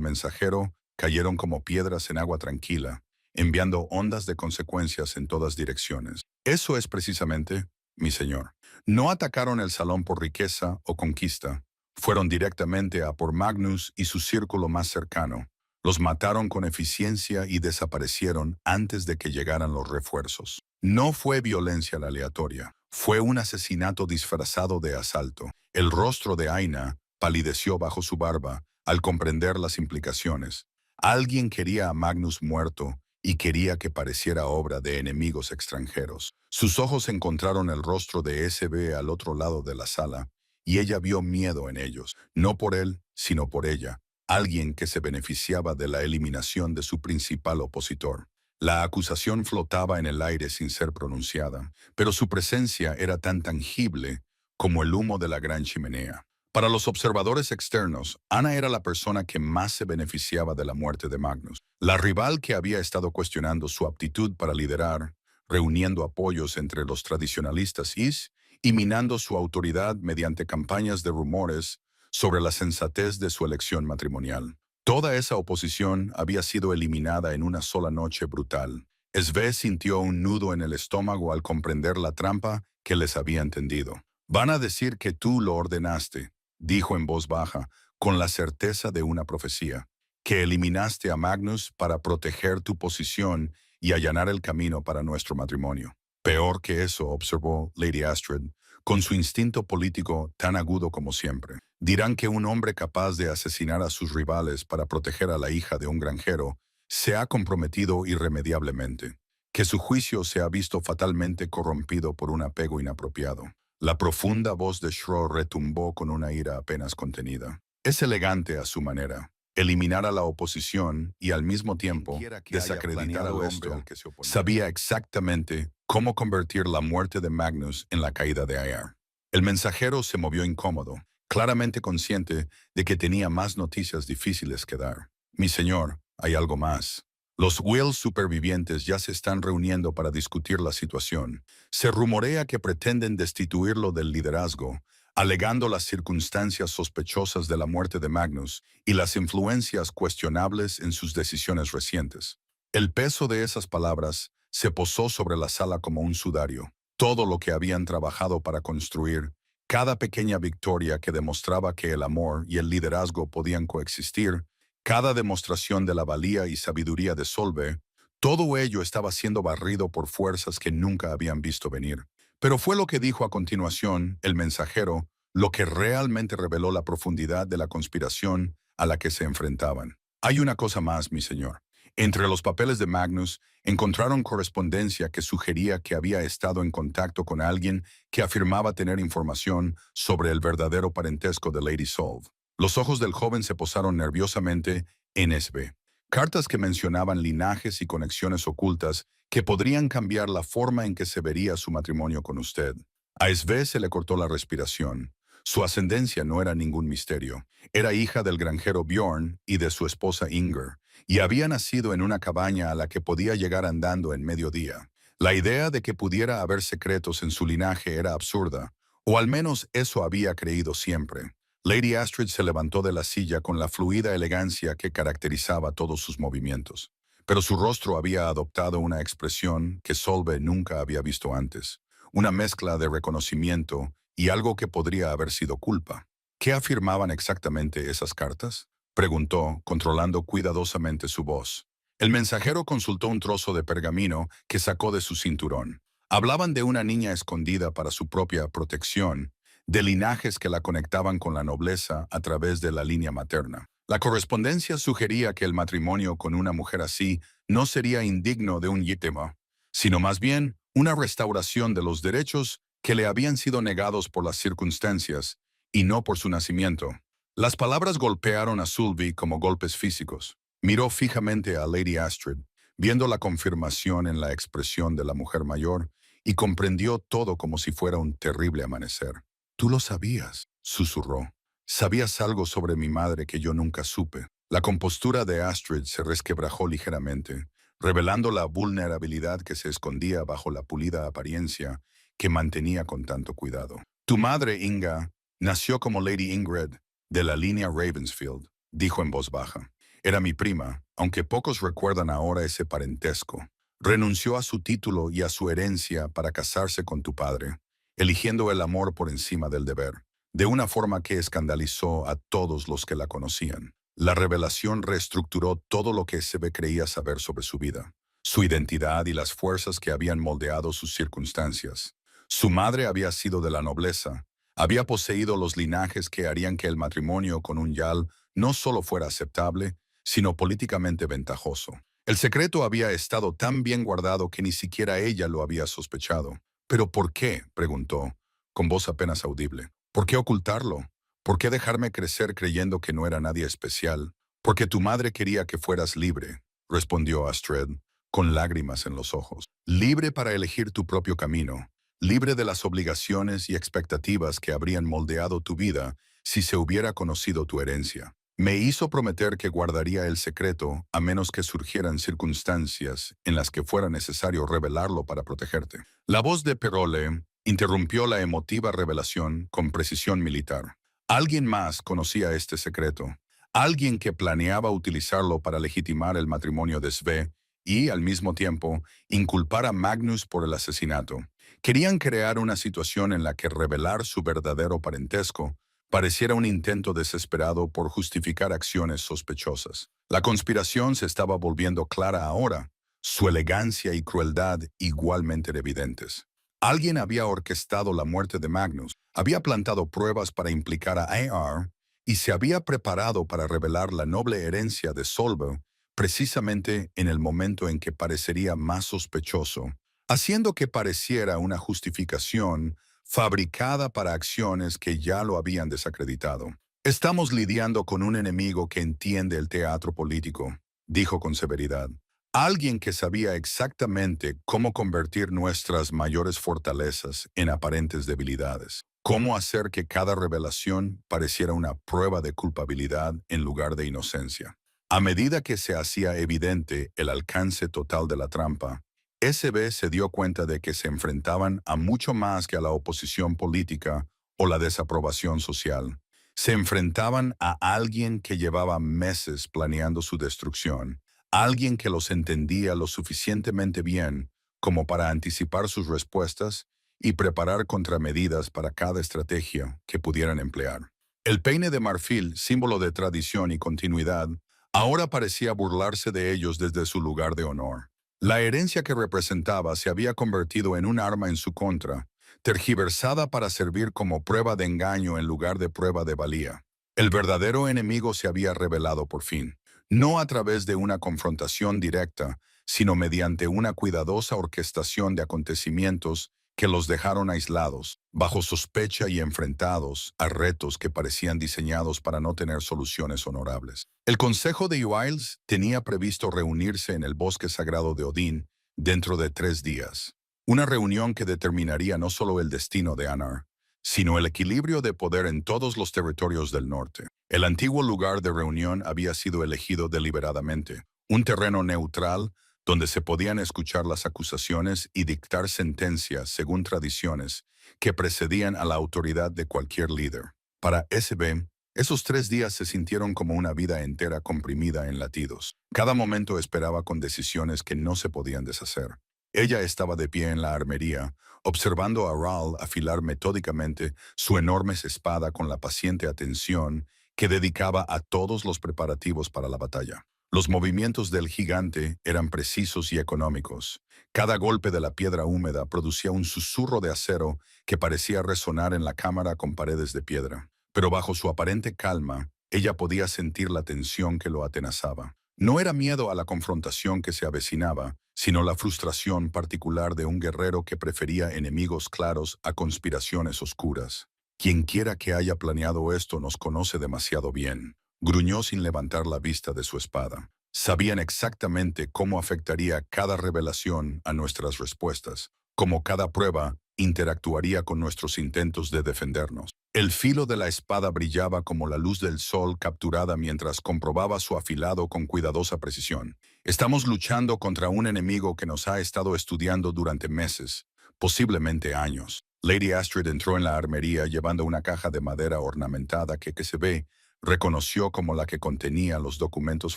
mensajero cayeron como piedras en agua tranquila, enviando ondas de consecuencias en todas direcciones. Eso es precisamente, mi señor. No atacaron el salón por riqueza o conquista. Fueron directamente a por Magnus y su círculo más cercano. Los mataron con eficiencia y desaparecieron antes de que llegaran los refuerzos. No fue violencia aleatoria, fue un asesinato disfrazado de asalto. El rostro de Aina palideció bajo su barba al comprender las implicaciones. Alguien quería a Magnus muerto y quería que pareciera obra de enemigos extranjeros. Sus ojos encontraron el rostro de SB al otro lado de la sala y ella vio miedo en ellos, no por él, sino por ella, alguien que se beneficiaba de la eliminación de su principal opositor. La acusación flotaba en el aire sin ser pronunciada, pero su presencia era tan tangible como el humo de la gran chimenea. Para los observadores externos, Ana era la persona que más se beneficiaba de la muerte de Magnus, la rival que había estado cuestionando su aptitud para liderar, reuniendo apoyos entre los tradicionalistas y minando su autoridad mediante campañas de rumores sobre la sensatez de su elección matrimonial. Toda esa oposición había sido eliminada en una sola noche brutal. Sve sintió un nudo en el estómago al comprender la trampa que les había tendido. Van a decir que tú lo ordenaste, dijo en voz baja, con la certeza de una profecía, que eliminaste a Magnus para proteger tu posición y allanar el camino para nuestro matrimonio. Peor que eso, observó Lady Astrid, con su instinto político tan agudo como siempre. Dirán que un hombre capaz de asesinar a sus rivales para proteger a la hija de un granjero se ha comprometido irremediablemente, que su juicio se ha visto fatalmente corrompido por un apego inapropiado. La profunda voz de Shro retumbó con una ira apenas contenida. Es elegante a su manera, eliminar a la oposición y al mismo tiempo desacreditar al hombre al que se oponía. Sabía exactamente cómo convertir la muerte de Magnus en la caída de Ayar. El mensajero se movió incómodo, claramente consciente de que tenía más noticias difíciles que dar. Mi señor, hay algo más. Los Wills supervivientes ya se están reuniendo para discutir la situación. Se rumorea que pretenden destituirlo del liderazgo, alegando las circunstancias sospechosas de la muerte de Magnus y las influencias cuestionables en sus decisiones recientes. El peso de esas palabras se posó sobre la sala como un sudario. Todo lo que habían trabajado para construir, cada pequeña victoria que demostraba que el amor y el liderazgo podían coexistir, cada demostración de la valía y sabiduría de Solve, todo ello estaba siendo barrido por fuerzas que nunca habían visto venir. Pero fue lo que dijo a continuación el mensajero lo que realmente reveló la profundidad de la conspiración a la que se enfrentaban. Hay una cosa más, mi señor. Entre los papeles de Magnus encontraron correspondencia que sugería que había estado en contacto con alguien que afirmaba tener información sobre el verdadero parentesco de Lady Solve. Los ojos del joven se posaron nerviosamente en SB. Cartas que mencionaban linajes y conexiones ocultas que podrían cambiar la forma en que se vería su matrimonio con usted. A SB se le cortó la respiración. Su ascendencia no era ningún misterio. Era hija del granjero Bjorn y de su esposa Inger, y había nacido en una cabaña a la que podía llegar andando en mediodía. La idea de que pudiera haber secretos en su linaje era absurda, o al menos eso había creído siempre. Lady Astrid se levantó de la silla con la fluida elegancia que caracterizaba todos sus movimientos, pero su rostro había adoptado una expresión que Solve nunca había visto antes, una mezcla de reconocimiento y algo que podría haber sido culpa. ¿Qué afirmaban exactamente esas cartas?, preguntó, controlando cuidadosamente su voz. El mensajero consultó un trozo de pergamino que sacó de su cinturón. Hablaban de una niña escondida para su propia protección, de linajes que la conectaban con la nobleza a través de la línea materna. La correspondencia sugería que el matrimonio con una mujer así no sería indigno de un yítema, sino más bien una restauración de los derechos que le habían sido negados por las circunstancias y no por su nacimiento. Las palabras golpearon a Sulby como golpes físicos. Miró fijamente a Lady Astrid, viendo la confirmación en la expresión de la mujer mayor, y comprendió todo como si fuera un terrible amanecer. «Tú lo sabías», susurró. «Sabías algo sobre mi madre que yo nunca supe». La compostura de Astrid se resquebrajó ligeramente, revelando la vulnerabilidad que se escondía bajo la pulida apariencia que mantenía con tanto cuidado. «Tu madre, Inga, nació como Lady Ingrid, de la línea Ravensfield», dijo en voz baja. «Era mi prima, aunque pocos recuerdan ahora ese parentesco. Renunció a su título y a su herencia para casarse con tu padre, eligiendo el amor por encima del deber, de una forma que escandalizó a todos los que la conocían. La revelación reestructuró todo lo que se creía saber sobre su vida, su identidad y las fuerzas que habían moldeado sus circunstancias. Su madre había sido de la nobleza, había poseído los linajes que harían que el matrimonio con un Yal no solo fuera aceptable, sino políticamente ventajoso. El secreto había estado tan bien guardado que ni siquiera ella lo había sospechado. «¿Pero por qué?», preguntó, con voz apenas audible. «¿Por qué ocultarlo? ¿Por qué dejarme crecer creyendo que no era nadie especial? Porque tu madre quería que fueras libre», respondió Astrid, con lágrimas en los ojos. «Libre para elegir tu propio camino, libre de las obligaciones y expectativas que habrían moldeado tu vida si se hubiera conocido tu herencia. Me hizo prometer que guardaría el secreto a menos que surgieran circunstancias en las que fuera necesario revelarlo para protegerte». La voz de Perole interrumpió la emotiva revelación con precisión militar. Alguien más conocía este secreto, alguien que planeaba utilizarlo para legitimar el matrimonio de Sve y, al mismo tiempo, inculpar a Magnus por el asesinato. Querían crear una situación en la que revelar su verdadero parentesco pareciera un intento desesperado por justificar acciones sospechosas. La conspiración se estaba volviendo clara ahora, su elegancia y crueldad igualmente evidentes. Alguien había orquestado la muerte de Magnus, había plantado pruebas para implicar a AR y se había preparado para revelar la noble herencia de Solve precisamente en el momento en que parecería más sospechoso, haciendo que pareciera una justificación fabricada para acciones que ya lo habían desacreditado. «Estamos lidiando con un enemigo que entiende el teatro político», dijo con severidad. «Alguien que sabía exactamente cómo convertir nuestras mayores fortalezas en aparentes debilidades. Cómo hacer que cada revelación pareciera una prueba de culpabilidad en lugar de inocencia». A medida que se hacía evidente el alcance total de la trampa, SB se dio cuenta de que se enfrentaban a mucho más que a la oposición política o la desaprobación social. Se enfrentaban a alguien que llevaba meses planeando su destrucción, alguien que los entendía lo suficientemente bien como para anticipar sus respuestas y preparar contramedidas para cada estrategia que pudieran emplear. El peine de marfil, símbolo de tradición y continuidad, ahora parecía burlarse de ellos desde su lugar de honor. La herencia que representaba se había convertido en un arma en su contra, tergiversada para servir como prueba de engaño en lugar de prueba de valía. El verdadero enemigo se había revelado por fin, no a través de una confrontación directa, sino mediante una cuidadosa orquestación de acontecimientos que los dejaron aislados, bajo sospecha y enfrentados a retos que parecían diseñados para no tener soluciones honorables. El Consejo de Wiles tenía previsto reunirse en el bosque sagrado de Odín dentro de 3 días. Una reunión que determinaría no solo el destino de Anar, sino el equilibrio de poder en todos los territorios del norte. El antiguo lugar de reunión había sido elegido deliberadamente, un terreno neutral donde se podían escuchar las acusaciones y dictar sentencias según tradiciones que precedían a la autoridad de cualquier líder. Para SB, esos 3 días se sintieron como una vida entera comprimida en latidos. Cada momento esperaba con decisiones que no se podían deshacer. Ella estaba de pie en la armería, observando a Rahl afilar metódicamente su enorme espada con la paciente atención que dedicaba a todos los preparativos para la batalla. Los movimientos del gigante eran precisos y económicos. Cada golpe de la piedra húmeda producía un susurro de acero que parecía resonar en la cámara con paredes de piedra. Pero bajo su aparente calma, ella podía sentir la tensión que lo atenazaba. No era miedo a la confrontación que se avecinaba, sino la frustración particular de un guerrero que prefería enemigos claros a conspiraciones oscuras. «Quienquiera que haya planeado esto nos conoce demasiado bien», gruñó sin levantar la vista de su espada. Sabían exactamente cómo afectaría cada revelación a nuestras respuestas, cómo cada prueba interactuaría con nuestros intentos de defendernos. El filo de la espada brillaba como la luz del sol capturada mientras comprobaba su afilado con cuidadosa precisión. Estamos luchando contra un enemigo que nos ha estado estudiando durante meses, posiblemente años. Lady Astrid entró en la armería llevando una caja de madera ornamentada que se ve reconoció como la que contenía los documentos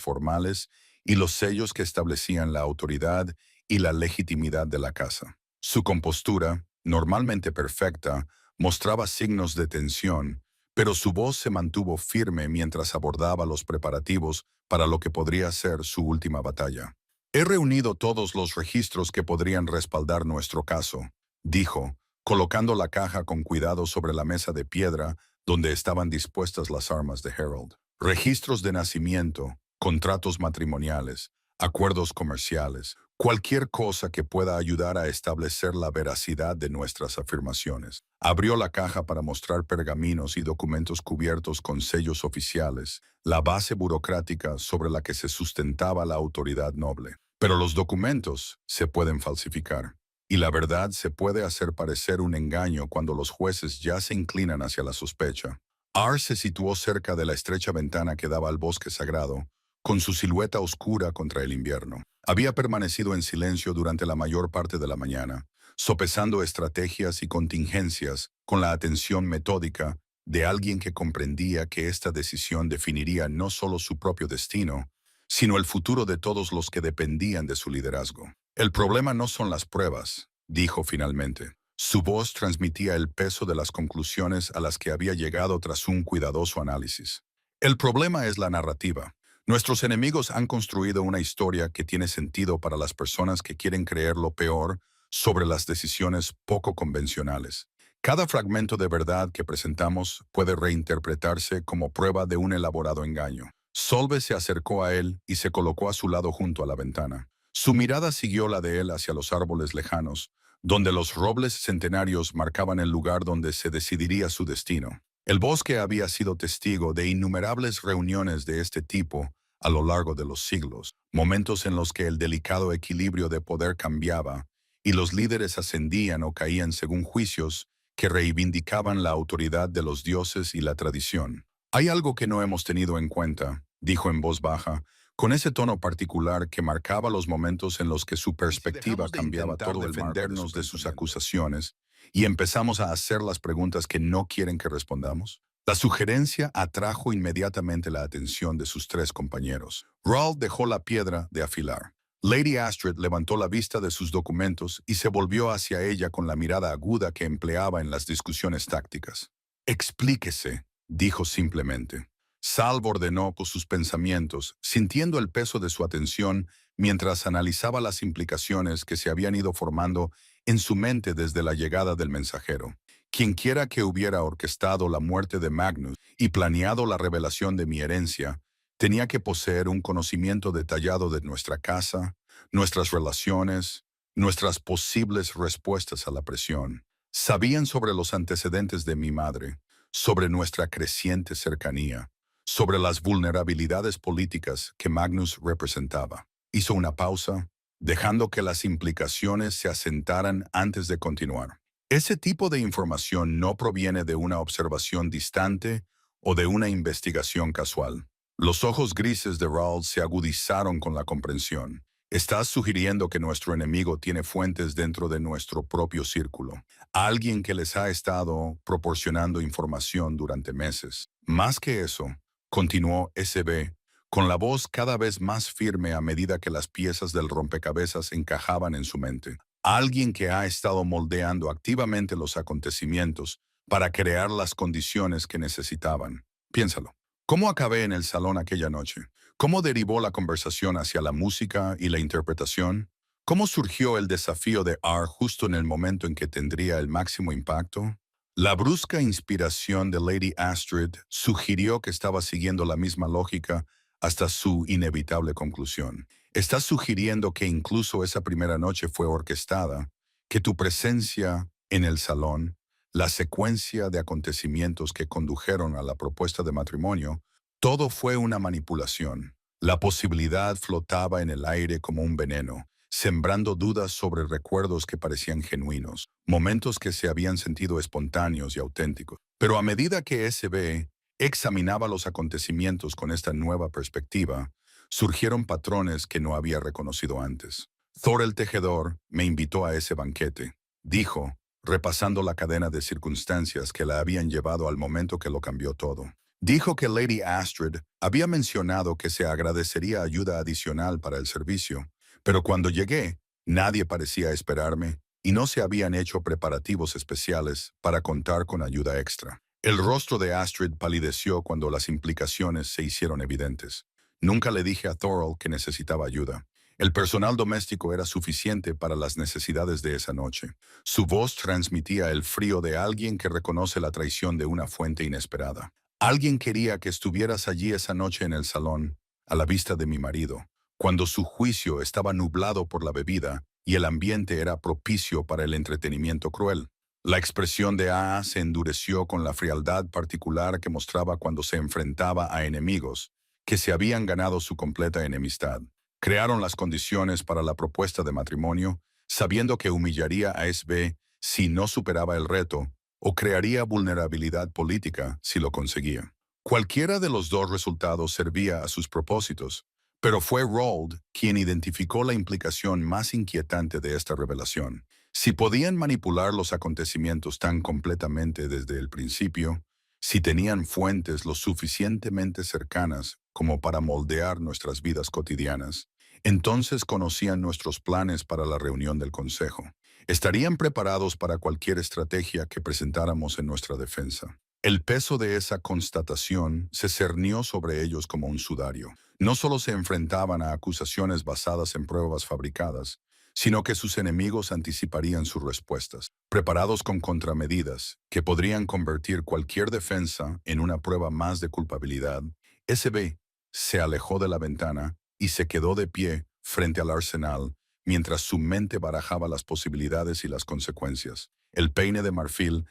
formales y los sellos que establecían la autoridad y la legitimidad de la casa. Su compostura, normalmente perfecta, mostraba signos de tensión, pero su voz se mantuvo firme mientras abordaba los preparativos para lo que podría ser su última batalla. He reunido todos los registros que podrían respaldar nuestro caso, dijo, colocando la caja con cuidado sobre la mesa de piedra donde estaban dispuestas las armas de Harold. Registros de nacimiento, contratos matrimoniales, acuerdos comerciales, cualquier cosa que pueda ayudar a establecer la veracidad de nuestras afirmaciones. Abrió la caja para mostrar pergaminos y documentos cubiertos con sellos oficiales, la base burocrática sobre la que se sustentaba la autoridad noble. Pero los documentos se pueden falsificar. Y la verdad se puede hacer parecer un engaño cuando los jueces ya se inclinan hacia la sospecha. R se situó cerca de la estrecha ventana que daba al bosque sagrado, con su silueta oscura contra el invierno. Había permanecido en silencio durante la mayor parte de la mañana, sopesando estrategias y contingencias con la atención metódica de alguien que comprendía que esta decisión definiría no solo su propio destino, sino el futuro de todos los que dependían de su liderazgo. El problema no son las pruebas, dijo finalmente. Su voz transmitía el peso de las conclusiones a las que había llegado tras un cuidadoso análisis. El problema es la narrativa. Nuestros enemigos han construido una historia que tiene sentido para las personas que quieren creer lo peor sobre las decisiones poco convencionales. Cada fragmento de verdad que presentamos puede reinterpretarse como prueba de un elaborado engaño. Solve se acercó a él y se colocó a su lado junto a la ventana. Su mirada siguió la de él hacia los árboles lejanos, donde los robles centenarios marcaban el lugar donde se decidiría su destino. El bosque había sido testigo de innumerables reuniones de este tipo a lo largo de los siglos, momentos en los que el delicado equilibrio de poder cambiaba y los líderes ascendían o caían según juicios que reivindicaban la autoridad de los dioses y la tradición. Hay algo que no hemos tenido en cuenta, dijo en voz baja, con ese tono particular que marcaba los momentos en los que su perspectiva cambiaba todo defendernos de sus acusaciones y empezamos a hacer las preguntas que no quieren que respondamos. La sugerencia atrajo inmediatamente la atención de sus tres compañeros. Raoul dejó la piedra de afilar. Lady Astrid levantó la vista de sus documentos y se volvió hacia ella con la mirada aguda que empleaba en las discusiones tácticas. Explíquese, dijo simplemente. Salvo ordenó con sus pensamientos, sintiendo el peso de su atención mientras analizaba las implicaciones que se habían ido formando en su mente desde la llegada del mensajero. Quienquiera que hubiera orquestado la muerte de Magnus y planeado la revelación de mi herencia, tenía que poseer un conocimiento detallado de nuestra casa, nuestras relaciones, nuestras posibles respuestas a la presión. Sabían sobre los antecedentes de mi madre, sobre nuestra creciente cercanía, sobre las vulnerabilidades políticas que Magnus representaba. Hizo una pausa, dejando que las implicaciones se asentaran antes de continuar. Ese tipo de información no proviene de una observación distante o de una investigación casual. Los ojos grises de Raoul se agudizaron con la comprensión. Estás sugiriendo que nuestro enemigo tiene fuentes dentro de nuestro propio círculo. Alguien que les ha estado proporcionando información durante meses. Más que eso, continuó SB, con la voz cada vez más firme a medida que las piezas del rompecabezas encajaban en su mente. Alguien que ha estado moldeando activamente los acontecimientos para crear las condiciones que necesitaban. Piénsalo. ¿Cómo acabé en el salón aquella noche? ¿Cómo derivó la conversación hacia la música y la interpretación? ¿Cómo surgió el desafío de R justo en el momento en que tendría el máximo impacto? La brusca inspiración de Lady Astrid sugirió que estaba siguiendo la misma lógica hasta su inevitable conclusión. Estás sugiriendo que incluso esa primera noche fue orquestada, que tu presencia en el salón, la secuencia de acontecimientos que condujeron a la propuesta de matrimonio, todo fue una manipulación. La posibilidad flotaba en el aire como un veneno, sembrando dudas sobre recuerdos que parecían genuinos, momentos que se habían sentido espontáneos y auténticos. Pero a medida que SB examinaba los acontecimientos con esta nueva perspectiva, surgieron patrones que no había reconocido antes. Thor el tejedor me invitó a ese banquete, dijo, repasando la cadena de circunstancias que la habían llevado al momento que lo cambió todo. Dijo que Lady Astrid había mencionado que se agradecería ayuda adicional para el servicio, pero cuando llegué, nadie parecía esperarme y no se habían hecho preparativos especiales para contar con ayuda extra. El rostro de Astrid palideció cuando las implicaciones se hicieron evidentes. Nunca le dije a Thorol que necesitaba ayuda. El personal doméstico era suficiente para las necesidades de esa noche. Su voz transmitía el frío de alguien que reconoce la traición de una fuente inesperada. Alguien quería que estuvieras allí esa noche en el salón, a la vista de mi marido, cuando su juicio estaba nublado por la bebida y el ambiente era propicio para el entretenimiento cruel. La expresión de A se endureció con la frialdad particular que mostraba cuando se enfrentaba a enemigos que se habían ganado su completa enemistad. Crearon las condiciones para la propuesta de matrimonio, sabiendo que humillaría a SB si no superaba el reto, o crearía vulnerabilidad política si lo conseguía. Cualquiera de los dos resultados servía a sus propósitos, pero fue Rold quien identificó la implicación más inquietante de esta revelación. Si podían manipular los acontecimientos tan completamente desde el principio, si tenían fuentes lo suficientemente cercanas como para moldear nuestras vidas cotidianas, entonces conocían nuestros planes para la reunión del Consejo. Estarían preparados para cualquier estrategia que presentáramos en nuestra defensa. El peso de esa constatación se cernió sobre ellos como un sudario. No solo se enfrentaban a acusaciones basadas en pruebas fabricadas, sino que sus enemigos anticiparían sus respuestas, preparados con contramedidas que podrían convertir cualquier defensa en una prueba más de culpabilidad. SB se alejó de la ventana y se quedó de pie frente al arsenal, mientras su mente barajaba las posibilidades y las consecuencias. El peine de marfil,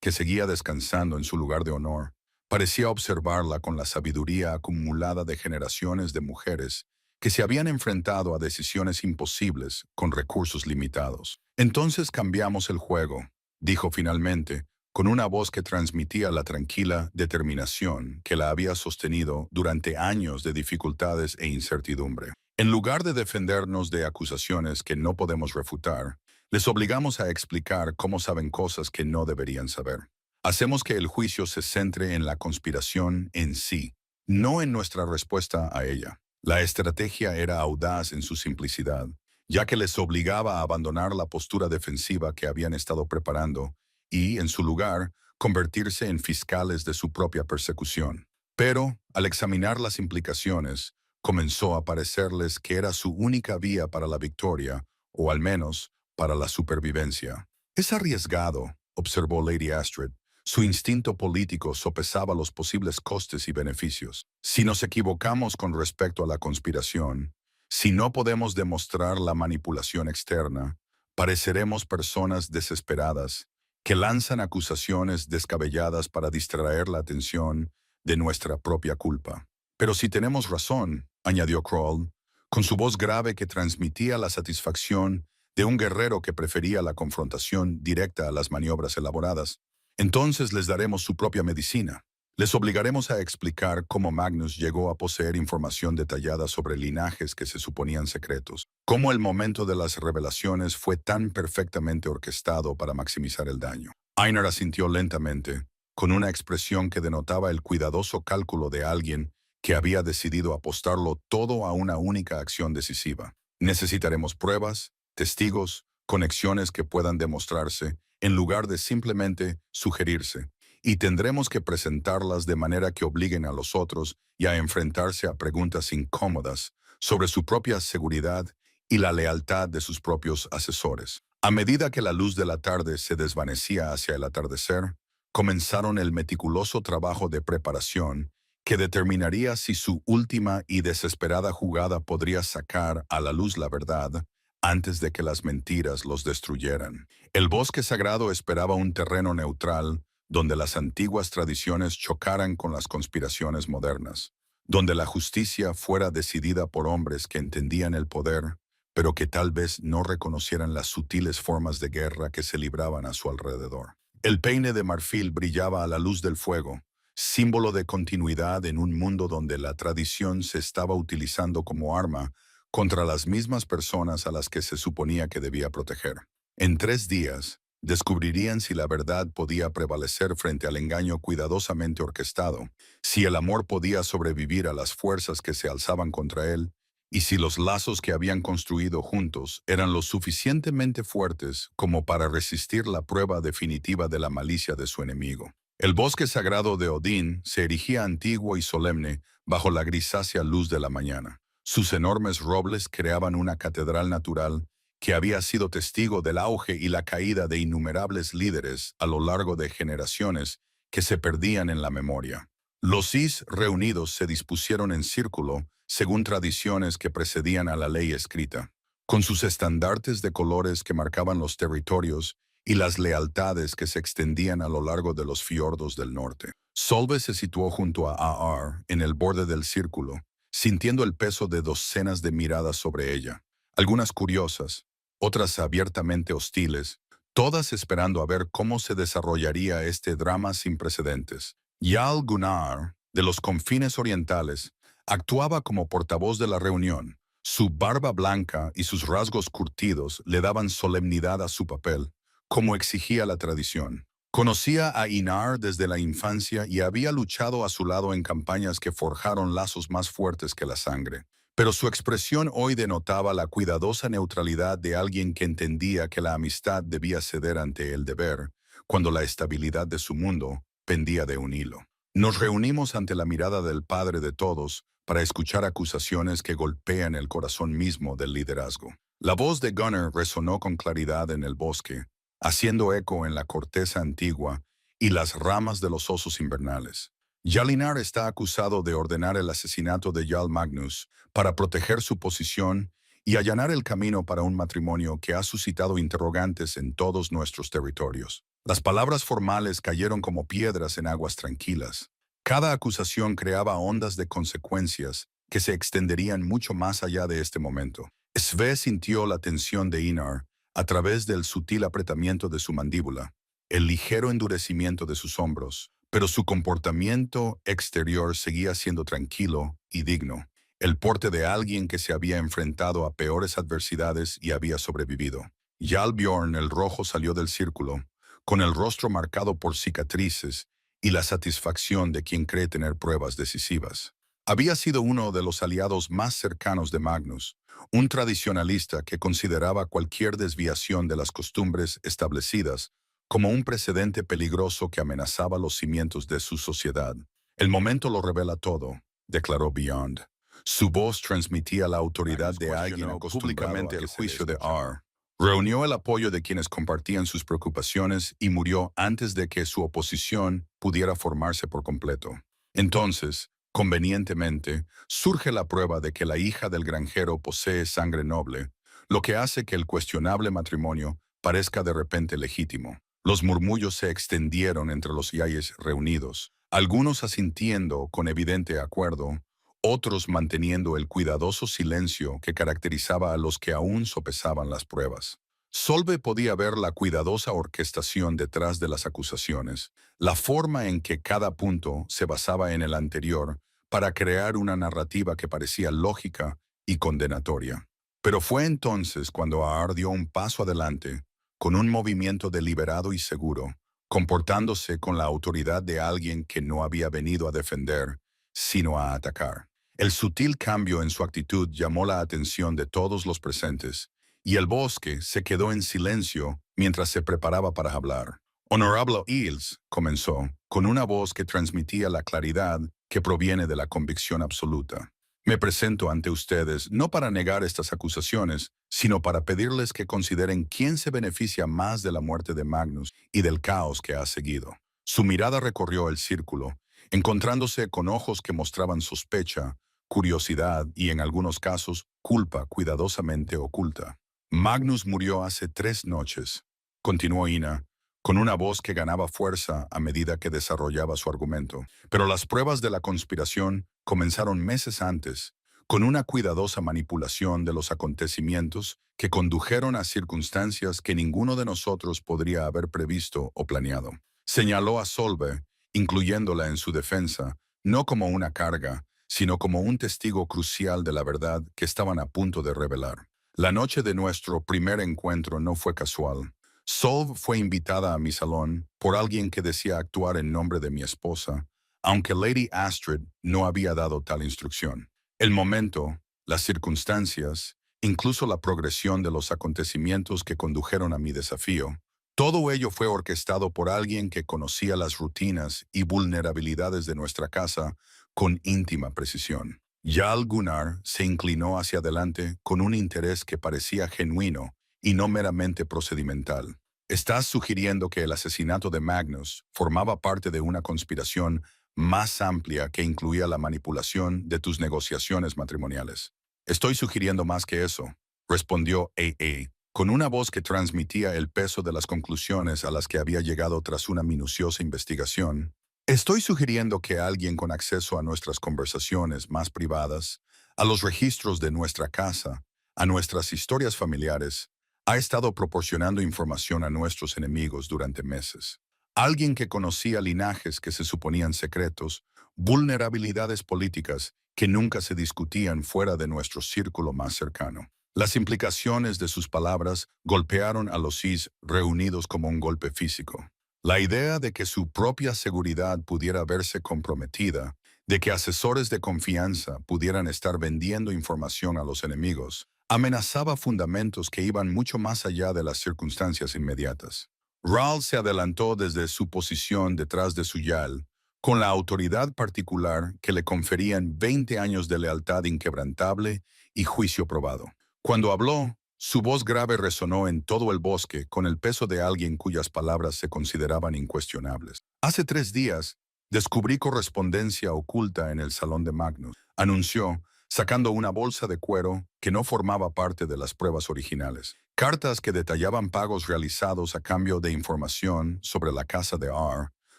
que seguía descansando en su lugar de honor, parecía observarla con la sabiduría acumulada de generaciones de mujeres que se habían enfrentado a decisiones imposibles con recursos limitados. Entonces cambiamos el juego, dijo finalmente, con una voz que transmitía la tranquila determinación que la había sostenido durante años de dificultades e incertidumbre. En lugar de defendernos de acusaciones que no podemos refutar, les obligamos a explicar cómo saben cosas que no deberían saber. Hacemos que el juicio se centre en la conspiración en sí, no en nuestra respuesta a ella. La estrategia era audaz en su simplicidad, ya que les obligaba a abandonar la postura defensiva que habían estado preparando y, en su lugar, convertirse en fiscales de su propia persecución. Pero, al examinar las implicaciones, comenzó a parecerles que era su única vía para la victoria, o al menos, para la supervivencia. Es arriesgado, observó Lady Astrid. Su instinto político sopesaba los posibles costes y beneficios. Si nos equivocamos con respecto a la conspiración, si no podemos demostrar la manipulación externa, pareceremos personas desesperadas que lanzan acusaciones descabelladas para distraer la atención de nuestra propia culpa. Pero si tenemos razón, añadió Kroll, con su voz grave que transmitía la satisfacción de un guerrero que prefería la confrontación directa a las maniobras elaboradas, entonces les daremos su propia medicina. Les obligaremos a explicar cómo Magnus llegó a poseer información detallada sobre linajes que se suponían secretos, cómo el momento de las revelaciones fue tan perfectamente orquestado para maximizar el daño. Einar asintió lentamente, con una expresión que denotaba el cuidadoso cálculo de alguien que había decidido apostarlo todo a una única acción decisiva. Necesitaremos pruebas, testigos, conexiones que puedan demostrarse, en lugar de simplemente sugerirse, y tendremos que presentarlas de manera que obliguen a los otros y a enfrentarse a preguntas incómodas sobre su propia seguridad y la lealtad de sus propios asesores. A medida que la luz de la tarde se desvanecía hacia el atardecer, comenzaron el meticuloso trabajo de preparación que determinaría si su última y desesperada jugada podría sacar a la luz la verdad antes de que las mentiras los destruyeran. El bosque sagrado esperaba un terreno neutral donde las antiguas tradiciones chocaran con las conspiraciones modernas, donde la justicia fuera decidida por hombres que entendían el poder, pero que tal vez no reconocieran las sutiles formas de guerra que se libraban a su alrededor. El peine de marfil brillaba a la luz del fuego, símbolo de continuidad en un mundo donde la tradición se estaba utilizando como arma contra las mismas personas a las que se suponía que debía proteger. En 3 días, descubrirían si la verdad podía prevalecer frente al engaño cuidadosamente orquestado, si el amor podía sobrevivir a las fuerzas que se alzaban contra él, y si los lazos que habían construido juntos eran lo suficientemente fuertes como para resistir la prueba definitiva de la malicia de su enemigo. El bosque sagrado de Odín se erigía antiguo y solemne bajo la grisácea luz de la mañana. Sus enormes robles creaban una catedral natural que había sido testigo del auge y la caída de innumerables líderes a lo largo de generaciones que se perdían en la memoria. Los Is reunidos se dispusieron en círculo según tradiciones que precedían a la ley escrita, con sus estandartes de colores que marcaban los territorios y las lealtades que se extendían a lo largo de los fiordos del norte. Solve se situó junto a Aar en el borde del círculo, sintiendo el peso de docenas de miradas sobre ella, algunas curiosas, otras abiertamente hostiles, todas esperando a ver cómo se desarrollaría este drama sin precedentes. Jarl Gunnar, de los confines orientales, actuaba como portavoz de la reunión. Su barba blanca y sus rasgos curtidos le daban solemnidad a su papel, como exigía la tradición. Conocía a Inar desde la infancia y había luchado a su lado en campañas que forjaron lazos más fuertes que la sangre. Pero su expresión hoy denotaba la cuidadosa neutralidad de alguien que entendía que la amistad debía ceder ante el deber, cuando la estabilidad de su mundo pendía de un hilo. Nos reunimos ante la mirada del Padre de todos para escuchar acusaciones que golpean el corazón mismo del liderazgo. La voz de Gunnar resonó con claridad en el bosque, haciendo eco en la corteza antigua y las ramas de los osos invernales. Jalinar está acusado de ordenar el asesinato de Jarl Magnus para proteger su posición y allanar el camino para un matrimonio que ha suscitado interrogantes en todos nuestros territorios. Las palabras formales cayeron como piedras en aguas tranquilas. Cada acusación creaba ondas de consecuencias que se extenderían mucho más allá de este momento. Sve sintió la tensión de Inar a través del sutil apretamiento de su mandíbula, el ligero endurecimiento de sus hombros, pero su comportamiento exterior seguía siendo tranquilo y digno, el porte de alguien que se había enfrentado a peores adversidades y había sobrevivido. Jarl Bjorn el Rojo salió del círculo, con el rostro marcado por cicatrices y la satisfacción de quien cree tener pruebas decisivas. Había sido uno de los aliados más cercanos de Magnus, un tradicionalista que consideraba cualquier desviación de las costumbres establecidas como un precedente peligroso que amenazaba los cimientos de su sociedad. El momento lo revela todo, declaró Beyond. Su voz transmitía la autoridad de alguien acostumbrado públicamente el juicio de Ar. Reunió el apoyo de quienes compartían sus preocupaciones y murió antes de que su oposición pudiera formarse por completo. Entonces, convenientemente, surge la prueba de que la hija del granjero posee sangre noble, lo que hace que el cuestionable matrimonio parezca de repente legítimo. Los murmullos se extendieron entre los yayes reunidos, algunos asintiendo con evidente acuerdo, otros manteniendo el cuidadoso silencio que caracterizaba a los que aún sopesaban las pruebas. Solve podía ver la cuidadosa orquestación detrás de las acusaciones, la forma en que cada punto se basaba en el anterior para crear una narrativa que parecía lógica y condenatoria. Pero fue entonces cuando Aar dio un paso adelante, con un movimiento deliberado y seguro, comportándose con la autoridad de alguien que no había venido a defender, sino a atacar. El sutil cambio en su actitud llamó la atención de todos los presentes, y el bosque se quedó en silencio mientras se preparaba para hablar. Honorable Eels, comenzó, con una voz que transmitía la claridad que proviene de la convicción absoluta. Me presento ante ustedes no para negar estas acusaciones, sino para pedirles que consideren quién se beneficia más de la muerte de Magnus y del caos que ha seguido. Su mirada recorrió el círculo, encontrándose con ojos que mostraban sospecha, curiosidad y, en algunos casos, culpa cuidadosamente oculta. Magnus murió hace 3 noches, continuó Ina, con una voz que ganaba fuerza a medida que desarrollaba su argumento. Pero las pruebas de la conspiración comenzaron meses antes, con una cuidadosa manipulación de los acontecimientos que condujeron a circunstancias que ninguno de nosotros podría haber previsto o planeado. Señaló a Solve, incluyéndola en su defensa, no como una carga, sino como un testigo crucial de la verdad que estaban a punto de revelar. La noche de nuestro primer encuentro no fue casual. Solve fue invitada a mi salón por alguien que decía actuar en nombre de mi esposa, aunque Lady Astrid no había dado tal instrucción. El momento, las circunstancias, incluso la progresión de los acontecimientos que condujeron a mi desafío, todo ello fue orquestado por alguien que conocía las rutinas y vulnerabilidades de nuestra casa con íntima precisión. Jarl Gunnar se inclinó hacia adelante con un interés que parecía genuino y no meramente procedimental. ¿Estás sugiriendo que el asesinato de Magnus formaba parte de una conspiración más amplia que incluía la manipulación de tus negociaciones matrimoniales? Estoy sugiriendo más que eso, respondió A.A., con una voz que transmitía el peso de las conclusiones a las que había llegado tras una minuciosa investigación. Estoy sugiriendo que alguien con acceso a nuestras conversaciones más privadas, a los registros de nuestra casa, a nuestras historias familiares, ha estado proporcionando información a nuestros enemigos durante meses. Alguien que conocía linajes que se suponían secretos, vulnerabilidades políticas que nunca se discutían fuera de nuestro círculo más cercano. Las implicaciones de sus palabras golpearon a los Cis reunidos como un golpe físico. La idea de que su propia seguridad pudiera verse comprometida, de que asesores de confianza pudieran estar vendiendo información a los enemigos, amenazaba fundamentos que iban mucho más allá de las circunstancias inmediatas. Rahl se adelantó desde su posición detrás de su yal, con la autoridad particular que le conferían 20 años de lealtad inquebrantable y juicio probado. Cuando habló, su voz grave resonó en todo el bosque con el peso de alguien cuyas palabras se consideraban incuestionables. Hace 3 días, descubrí correspondencia oculta en el salón de Magnus, anunció, sacando una bolsa de cuero que no formaba parte de las pruebas originales. Cartas que detallaban pagos realizados a cambio de información sobre la casa de R,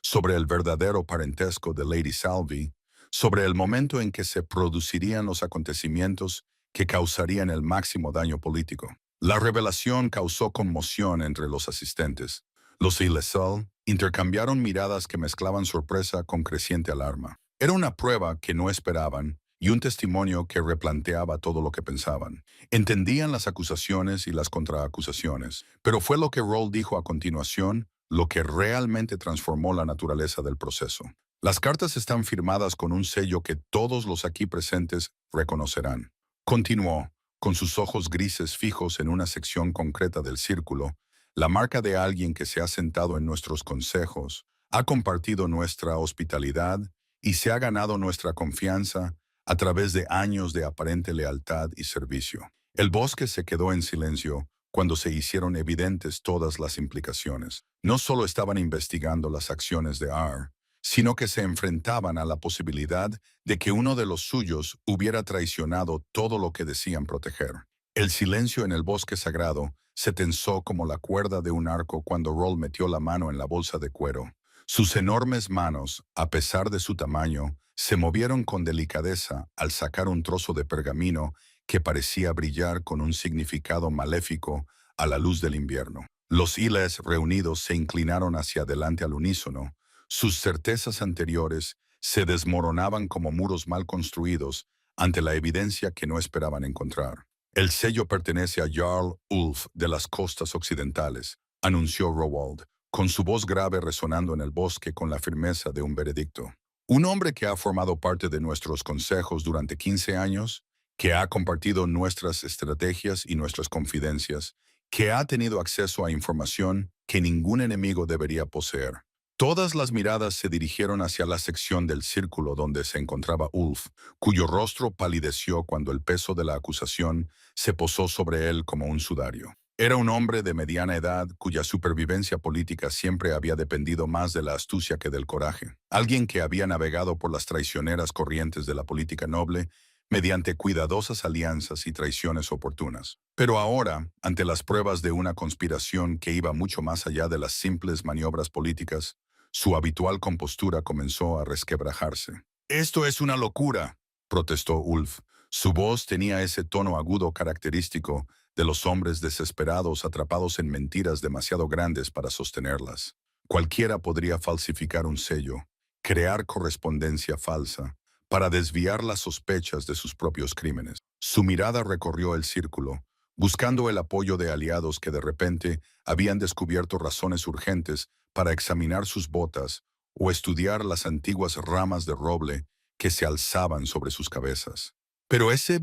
sobre el verdadero parentesco de Lady Salvi, sobre el momento en que se producirían los acontecimientos que causarían el máximo daño político. La revelación causó conmoción entre los asistentes. Los Ilesal intercambiaron miradas que mezclaban sorpresa con creciente alarma. Era una prueba que no esperaban y un testimonio que replanteaba todo lo que pensaban. Entendían las acusaciones y las contraacusaciones, pero fue lo que Roll dijo a continuación lo que realmente transformó la naturaleza del proceso. Las cartas están firmadas con un sello que todos los aquí presentes reconocerán. Continuó, con sus ojos grises fijos en una sección concreta del círculo, la marca de alguien que se ha sentado en nuestros consejos, ha compartido nuestra hospitalidad y se ha ganado nuestra confianza a través de años de aparente lealtad y servicio. El bosque se quedó en silencio cuando se hicieron evidentes todas las implicaciones. No solo estaban investigando las acciones de R, sino que se enfrentaban a la posibilidad de que uno de los suyos hubiera traicionado todo lo que decían proteger. El silencio en el bosque sagrado se tensó como la cuerda de un arco cuando Roll metió la mano en la bolsa de cuero. Sus enormes manos, a pesar de su tamaño, se movieron con delicadeza al sacar un trozo de pergamino que parecía brillar con un significado maléfico a la luz del invierno. Los Iles reunidos se inclinaron hacia adelante al unísono. Sus certezas anteriores se desmoronaban como muros mal construidos ante la evidencia que no esperaban encontrar. El sello pertenece a Jarl Ulf de las costas occidentales, anunció Rowold, con su voz grave resonando en el bosque con la firmeza de un veredicto. Un hombre que ha formado parte de nuestros consejos durante 15 años, que ha compartido nuestras estrategias y nuestras confidencias, que ha tenido acceso a información que ningún enemigo debería poseer. Todas las miradas se dirigieron hacia la sección del círculo donde se encontraba Ulf, cuyo rostro palideció cuando el peso de la acusación se posó sobre él como un sudario. Era un hombre de mediana edad cuya supervivencia política siempre había dependido más de la astucia que del coraje. Alguien que había navegado por las traicioneras corrientes de la política noble, mediante cuidadosas alianzas y traiciones oportunas. Pero ahora, ante las pruebas de una conspiración que iba mucho más allá de las simples maniobras políticas, su habitual compostura comenzó a resquebrajarse. «Esto es una locura», protestó Ulf. Su voz tenía ese tono agudo característico de los hombres desesperados atrapados en mentiras demasiado grandes para sostenerlas. Cualquiera podría falsificar un sello, crear correspondencia falsa, para desviar las sospechas de sus propios crímenes. Su mirada recorrió el círculo, buscando el apoyo de aliados que de repente habían descubierto razones urgentes para examinar sus botas o estudiar las antiguas ramas de roble que se alzaban sobre sus cabezas. Pero ese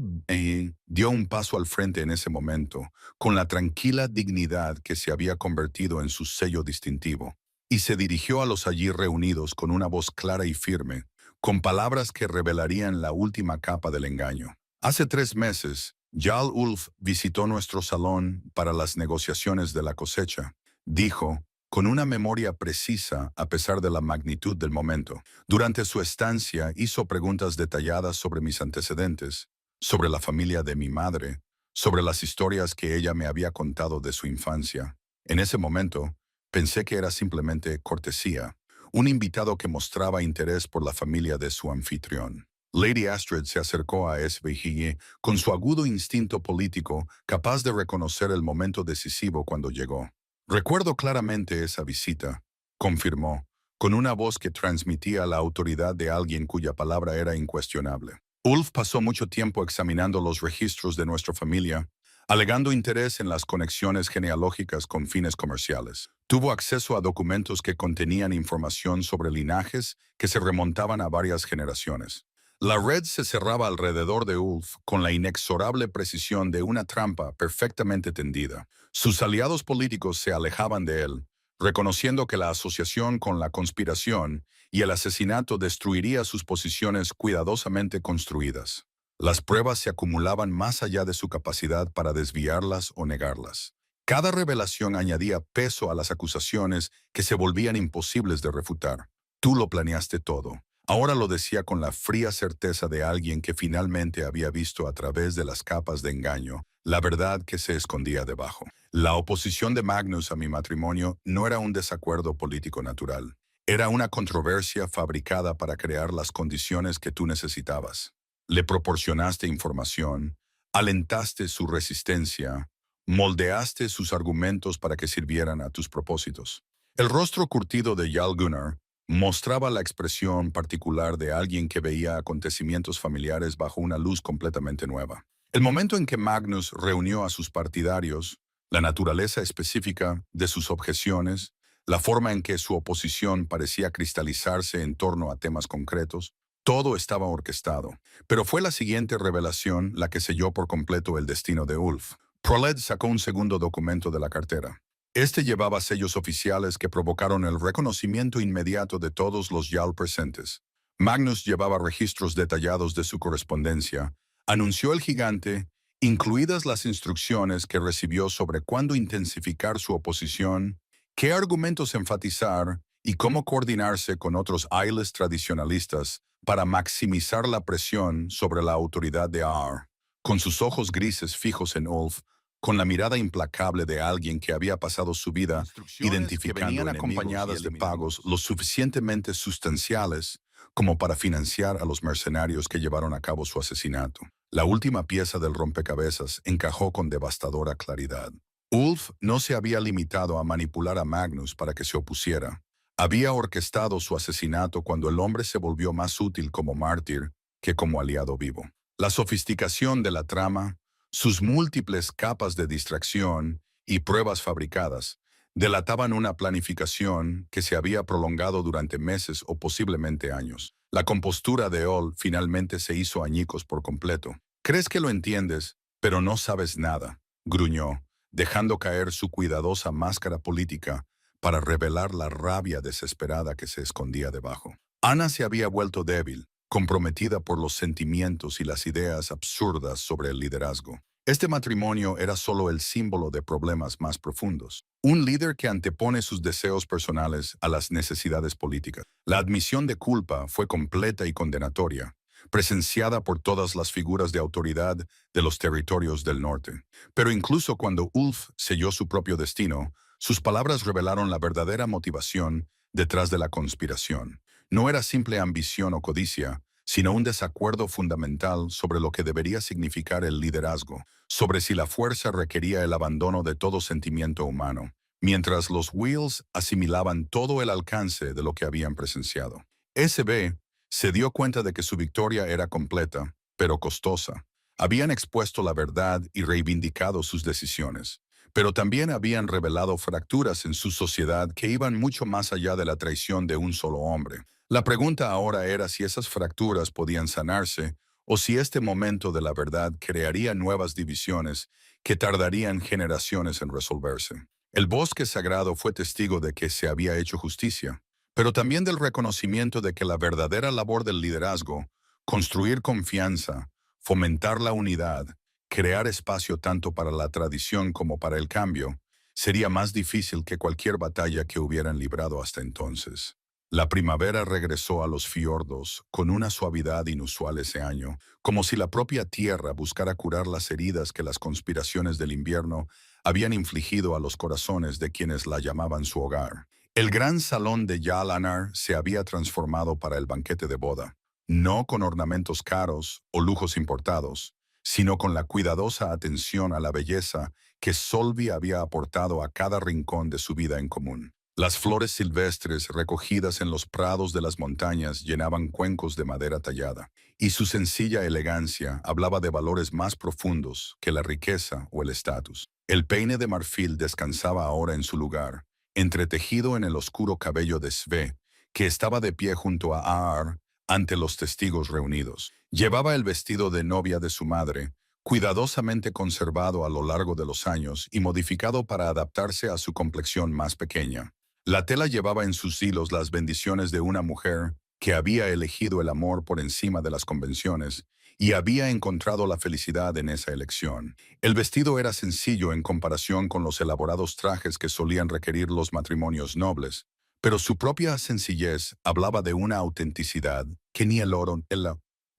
dio un paso al frente en ese momento, con la tranquila dignidad que se había convertido en su sello distintivo, y se dirigió a los allí reunidos con una voz clara y firme, con palabras que revelarían la última capa del engaño. Hace 3 meses, Jarl Ulf visitó nuestro salón para las negociaciones de la cosecha. Dijo, con una memoria precisa a pesar de la magnitud del momento. Durante su estancia hizo preguntas detalladas sobre mis antecedentes, sobre la familia de mi madre, sobre las historias que ella me había contado de su infancia. En ese momento, pensé que era simplemente cortesía, un invitado que mostraba interés por la familia de su anfitrión. Lady Astrid se acercó a SVG con su agudo instinto político, capaz de reconocer el momento decisivo cuando llegó. Recuerdo claramente esa visita, confirmó, con una voz que transmitía la autoridad de alguien cuya palabra era incuestionable. Ulf pasó mucho tiempo examinando los registros de nuestra familia, alegando interés en las conexiones genealógicas con fines comerciales. Tuvo acceso a documentos que contenían información sobre linajes que se remontaban a varias generaciones. La red se cerraba alrededor de Ulf con la inexorable precisión de una trampa perfectamente tendida. Sus aliados políticos se alejaban de él, reconociendo que la asociación con la conspiración y el asesinato destruiría sus posiciones cuidadosamente construidas. Las pruebas se acumulaban más allá de su capacidad para desviarlas o negarlas. Cada revelación añadía peso a las acusaciones que se volvían imposibles de refutar. Tú lo planeaste todo. Ahora lo decía con la fría certeza de alguien que finalmente había visto a través de las capas de engaño la verdad que se escondía debajo. La oposición de Magnus a mi matrimonio no era un desacuerdo político natural. Era una controversia fabricada para crear las condiciones que tú necesitabas. Le proporcionaste información, alentaste su resistencia, moldeaste sus argumentos para que sirvieran a tus propósitos. El rostro curtido de Jarl Gunnar mostraba la expresión particular de alguien que veía acontecimientos familiares bajo una luz completamente nueva. El momento en que Magnus reunió a sus partidarios, la naturaleza específica de sus objeciones, la forma en que su oposición parecía cristalizarse en torno a temas concretos, todo estaba orquestado. Pero fue la siguiente revelación la que selló por completo el destino de Ulf. Proled sacó un segundo documento de la cartera. Este llevaba sellos oficiales que provocaron el reconocimiento inmediato de todos los Jarl presentes. Magnus llevaba registros detallados de su correspondencia. Anunció el gigante, incluidas las instrucciones que recibió sobre cuándo intensificar su oposición, qué argumentos enfatizar y cómo coordinarse con otros ailes tradicionalistas para maximizar la presión sobre la autoridad de Ar. Con sus ojos grises fijos en Ulf, con la mirada implacable de alguien que había pasado su vida identificando acompañadas de pagos lo suficientemente sustanciales como para financiar a los mercenarios que llevaron a cabo su asesinato. La última pieza del rompecabezas encajó con devastadora claridad. Ulf no se había limitado a manipular a Magnus para que se opusiera. Había orquestado su asesinato cuando el hombre se volvió más útil como mártir que como aliado vivo. La sofisticación de la trama, sus múltiples capas de distracción y pruebas fabricadas delataban una planificación que se había prolongado durante meses o posiblemente años. La compostura de Ol finalmente se hizo añicos por completo. «Crees que lo entiendes, pero no sabes nada», gruñó, dejando caer su cuidadosa máscara política para revelar la rabia desesperada que se escondía debajo. Ana se había vuelto débil, comprometida por los sentimientos y las ideas absurdas sobre el liderazgo. Este matrimonio era solo el símbolo de problemas más profundos. Un líder que antepone sus deseos personales a las necesidades políticas. La admisión de culpa fue completa y condenatoria, presenciada por todas las figuras de autoridad de los territorios del norte. Pero incluso cuando Ulf selló su propio destino, sus palabras revelaron la verdadera motivación detrás de la conspiración. No era simple ambición o codicia, sino un desacuerdo fundamental sobre lo que debería significar el liderazgo, sobre si la fuerza requería el abandono de todo sentimiento humano, mientras los Wheels asimilaban todo el alcance de lo que habían presenciado. SB se dio cuenta de que su victoria era completa, pero costosa. Habían expuesto la verdad y reivindicado sus decisiones, pero también habían revelado fracturas en su sociedad que iban mucho más allá de la traición de un solo hombre. La pregunta ahora era si esas fracturas podían sanarse o si este momento de la verdad crearía nuevas divisiones que tardarían generaciones en resolverse. El bosque sagrado fue testigo de que se había hecho justicia, pero también del reconocimiento de que la verdadera labor del liderazgo, construir confianza, fomentar la unidad, crear espacio tanto para la tradición como para el cambio, sería más difícil que cualquier batalla que hubieran librado hasta entonces. La primavera regresó a los fiordos con una suavidad inusual ese año, como si la propia tierra buscara curar las heridas que las conspiraciones del invierno habían infligido a los corazones de quienes la llamaban su hogar. El gran salón de Yalanar se había transformado para el banquete de boda, no con ornamentos caros o lujos importados, sino con la cuidadosa atención a la belleza que Solvi había aportado a cada rincón de su vida en común. Las flores silvestres recogidas en los prados de las montañas llenaban cuencos de madera tallada, y su sencilla elegancia hablaba de valores más profundos que la riqueza o el estatus. El peine de marfil descansaba ahora en su lugar, entretejido en el oscuro cabello de Sve, que estaba de pie junto a Aar ante los testigos reunidos. Llevaba el vestido de novia de su madre, cuidadosamente conservado a lo largo de los años y modificado para adaptarse a su complexión más pequeña. La tela llevaba en sus hilos las bendiciones de una mujer que había elegido el amor por encima de las convenciones y había encontrado la felicidad en esa elección. El vestido era sencillo en comparación con los elaborados trajes que solían requerir los matrimonios nobles, pero su propia sencillez hablaba de una autenticidad que ni el oro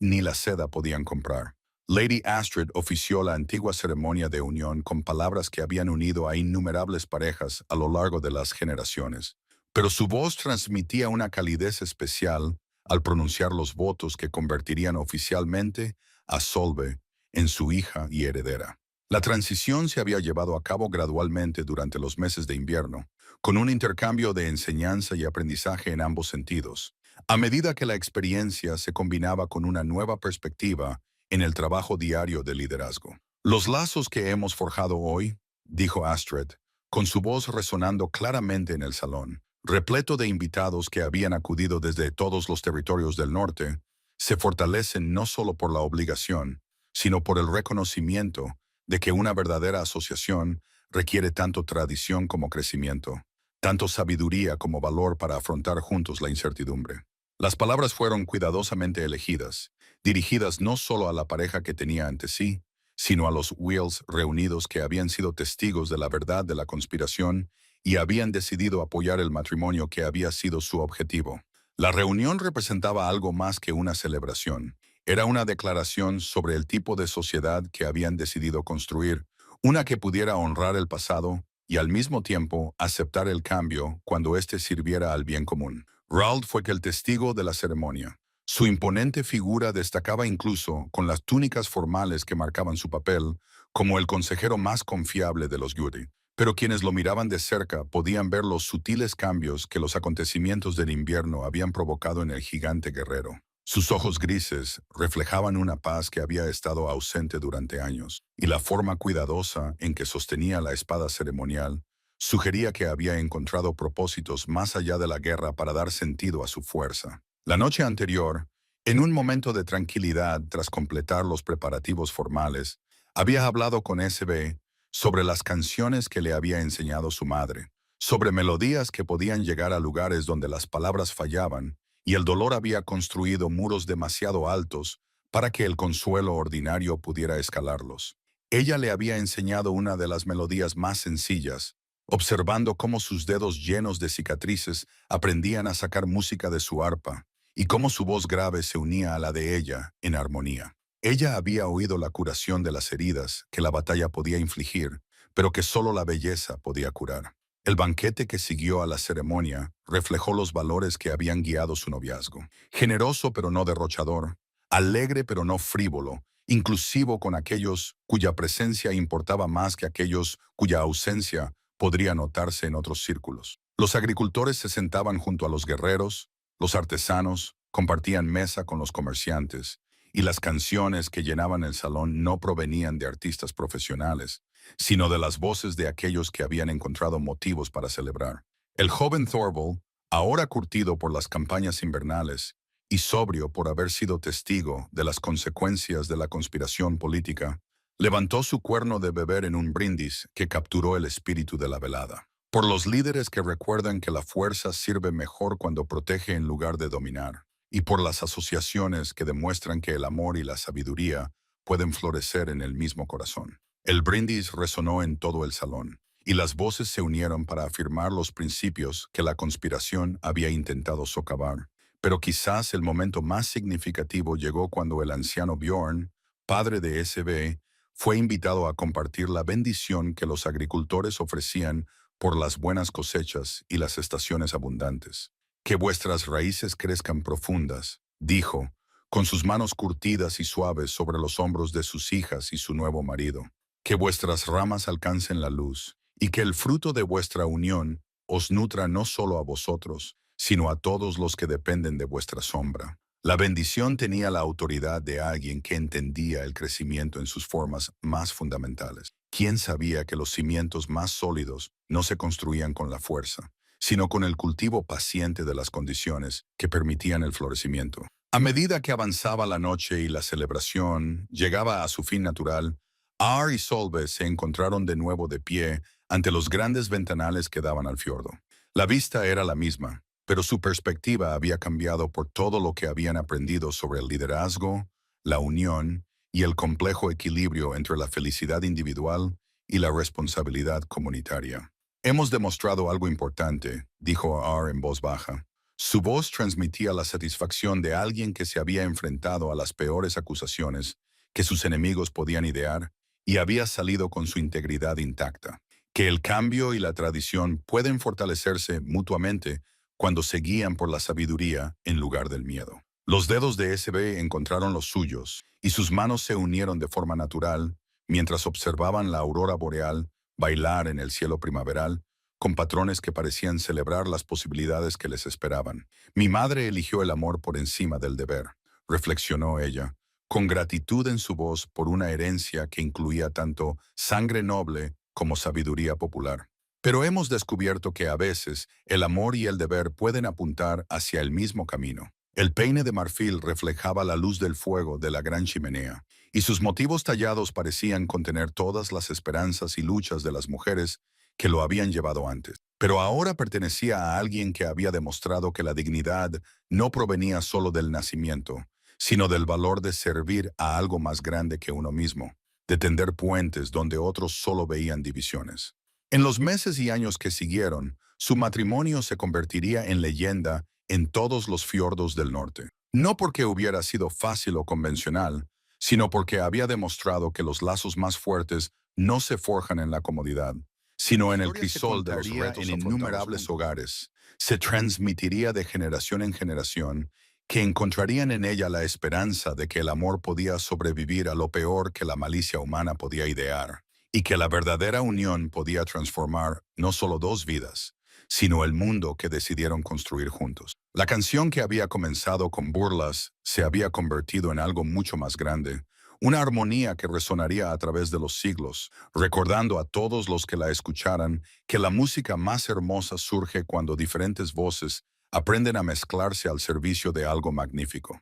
ni la seda podían comprar. Lady Astrid ofició la antigua ceremonia de unión con palabras que habían unido a innumerables parejas a lo largo de las generaciones, pero su voz transmitía una calidez especial al pronunciar los votos que convertirían oficialmente a Solve en su hija y heredera. La transición se había llevado a cabo gradualmente durante los meses de invierno, con un intercambio de enseñanza y aprendizaje en ambos sentidos. A medida que la experiencia se combinaba con una nueva perspectiva en el trabajo diario de liderazgo. Los lazos que hemos forjado hoy, dijo Astrid, con su voz resonando claramente en el salón, repleto de invitados que habían acudido desde todos los territorios del norte, se fortalecen no solo por la obligación, sino por el reconocimiento de que una verdadera asociación requiere tanto tradición como crecimiento, tanto sabiduría como valor para afrontar juntos la incertidumbre. Las palabras fueron cuidadosamente elegidas, dirigidas no solo a la pareja que tenía ante sí, sino a los Wheels reunidos que habían sido testigos de la verdad de la conspiración y habían decidido apoyar el matrimonio que había sido su objetivo. La reunión representaba algo más que una celebración. Era una declaración sobre el tipo de sociedad que habían decidido construir, una que pudiera honrar el pasado y al mismo tiempo aceptar el cambio cuando éste sirviera al bien común. Raoul fue el testigo de la ceremonia. Su imponente figura destacaba incluso con las túnicas formales que marcaban su papel como el consejero más confiable de los Yuri. Pero quienes lo miraban de cerca podían ver los sutiles cambios que los acontecimientos del invierno habían provocado en el gigante guerrero. Sus ojos grises reflejaban una paz que había estado ausente durante años, y la forma cuidadosa en que sostenía la espada ceremonial sugería que había encontrado propósitos más allá de la guerra para dar sentido a su fuerza. La noche anterior, en un momento de tranquilidad tras completar los preparativos formales, había hablado con SB sobre las canciones que le había enseñado su madre, sobre melodías que podían llegar a lugares donde las palabras fallaban y el dolor había construido muros demasiado altos para que el consuelo ordinario pudiera escalarlos. Ella le había enseñado una de las melodías más sencillas, observando cómo sus dedos llenos de cicatrices aprendían a sacar música de su arpa, y cómo su voz grave se unía a la de ella en armonía. Ella había oído la curación de las heridas que la batalla podía infligir, pero que solo la belleza podía curar. El banquete que siguió a la ceremonia reflejó los valores que habían guiado su noviazgo. Generoso pero no derrochador, alegre pero no frívolo, inclusivo con aquellos cuya presencia importaba más que aquellos cuya ausencia podría notarse en otros círculos. Los agricultores se sentaban junto a los guerreros, los artesanos compartían mesa con los comerciantes, y las canciones que llenaban el salón no provenían de artistas profesionales, sino de las voces de aquellos que habían encontrado motivos para celebrar. El joven Thorvald, ahora curtido por las campañas invernales y sobrio por haber sido testigo de las consecuencias de la conspiración política, levantó su cuerno de beber en un brindis que capturó el espíritu de la velada. Por los líderes que recuerdan que la fuerza sirve mejor cuando protege en lugar de dominar, y por las asociaciones que demuestran que el amor y la sabiduría pueden florecer en el mismo corazón. El brindis resonó en todo el salón, y las voces se unieron para afirmar los principios que la conspiración había intentado socavar. Pero quizás el momento más significativo llegó cuando el anciano Bjorn, padre de SB, fue invitado a compartir la bendición que los agricultores ofrecían por las buenas cosechas y las estaciones abundantes. Que vuestras raíces crezcan profundas, dijo, con sus manos curtidas y suaves sobre los hombros de sus hijas y su nuevo marido. Que vuestras ramas alcancen la luz, y que el fruto de vuestra unión os nutra no solo a vosotros, sino a todos los que dependen de vuestra sombra. La bendición tenía la autoridad de alguien que entendía el crecimiento en sus formas más fundamentales. ¿Quién sabía que los cimientos más sólidos no se construían con la fuerza, sino con el cultivo paciente de las condiciones que permitían el florecimiento? A medida que avanzaba la noche y la celebración llegaba a su fin natural, Ar y Solve se encontraron de nuevo de pie ante los grandes ventanales que daban al fiordo. La vista era la misma, pero su perspectiva había cambiado por todo lo que habían aprendido sobre el liderazgo, la unión y el complejo equilibrio entre la felicidad individual y la responsabilidad comunitaria. Hemos demostrado algo importante, dijo Ar en voz baja. Su voz transmitía la satisfacción de alguien que se había enfrentado a las peores acusaciones que sus enemigos podían idear y había salido con su integridad intacta. Que el cambio y la tradición pueden fortalecerse mutuamente cuando se guían por la sabiduría en lugar del miedo. Los dedos de SB encontraron los suyos y sus manos se unieron de forma natural mientras observaban la aurora boreal bailar en el cielo primaveral con patrones que parecían celebrar las posibilidades que les esperaban. Mi madre eligió el amor por encima del deber, reflexionó ella, con gratitud en su voz por una herencia que incluía tanto sangre noble como sabiduría popular. Pero hemos descubierto que a veces el amor y el deber pueden apuntar hacia el mismo camino. El peine de marfil reflejaba la luz del fuego de la gran chimenea, y sus motivos tallados parecían contener todas las esperanzas y luchas de las mujeres que lo habían llevado antes. Pero ahora pertenecía a alguien que había demostrado que la dignidad no provenía solo del nacimiento, sino del valor de servir a algo más grande que uno mismo, de tender puentes donde otros solo veían divisiones. En los meses y años que siguieron, su matrimonio se convertiría en leyenda en todos los fiordos del norte. No porque hubiera sido fácil o convencional, sino porque había demostrado que los lazos más fuertes no se forjan en la comodidad, sino en el crisol de los retos en innumerables hogares. Se transmitiría de generación en generación, que encontrarían en ella la esperanza de que el amor podía sobrevivir a lo peor que la malicia humana podía idear, y que la verdadera unión podía transformar no solo dos vidas, sino el mundo que decidieron construir juntos. La canción que había comenzado con burlas se había convertido en algo mucho más grande, una armonía que resonaría a través de los siglos, recordando a todos los que la escucharan que la música más hermosa surge cuando diferentes voces aprenden a mezclarse al servicio de algo magnífico.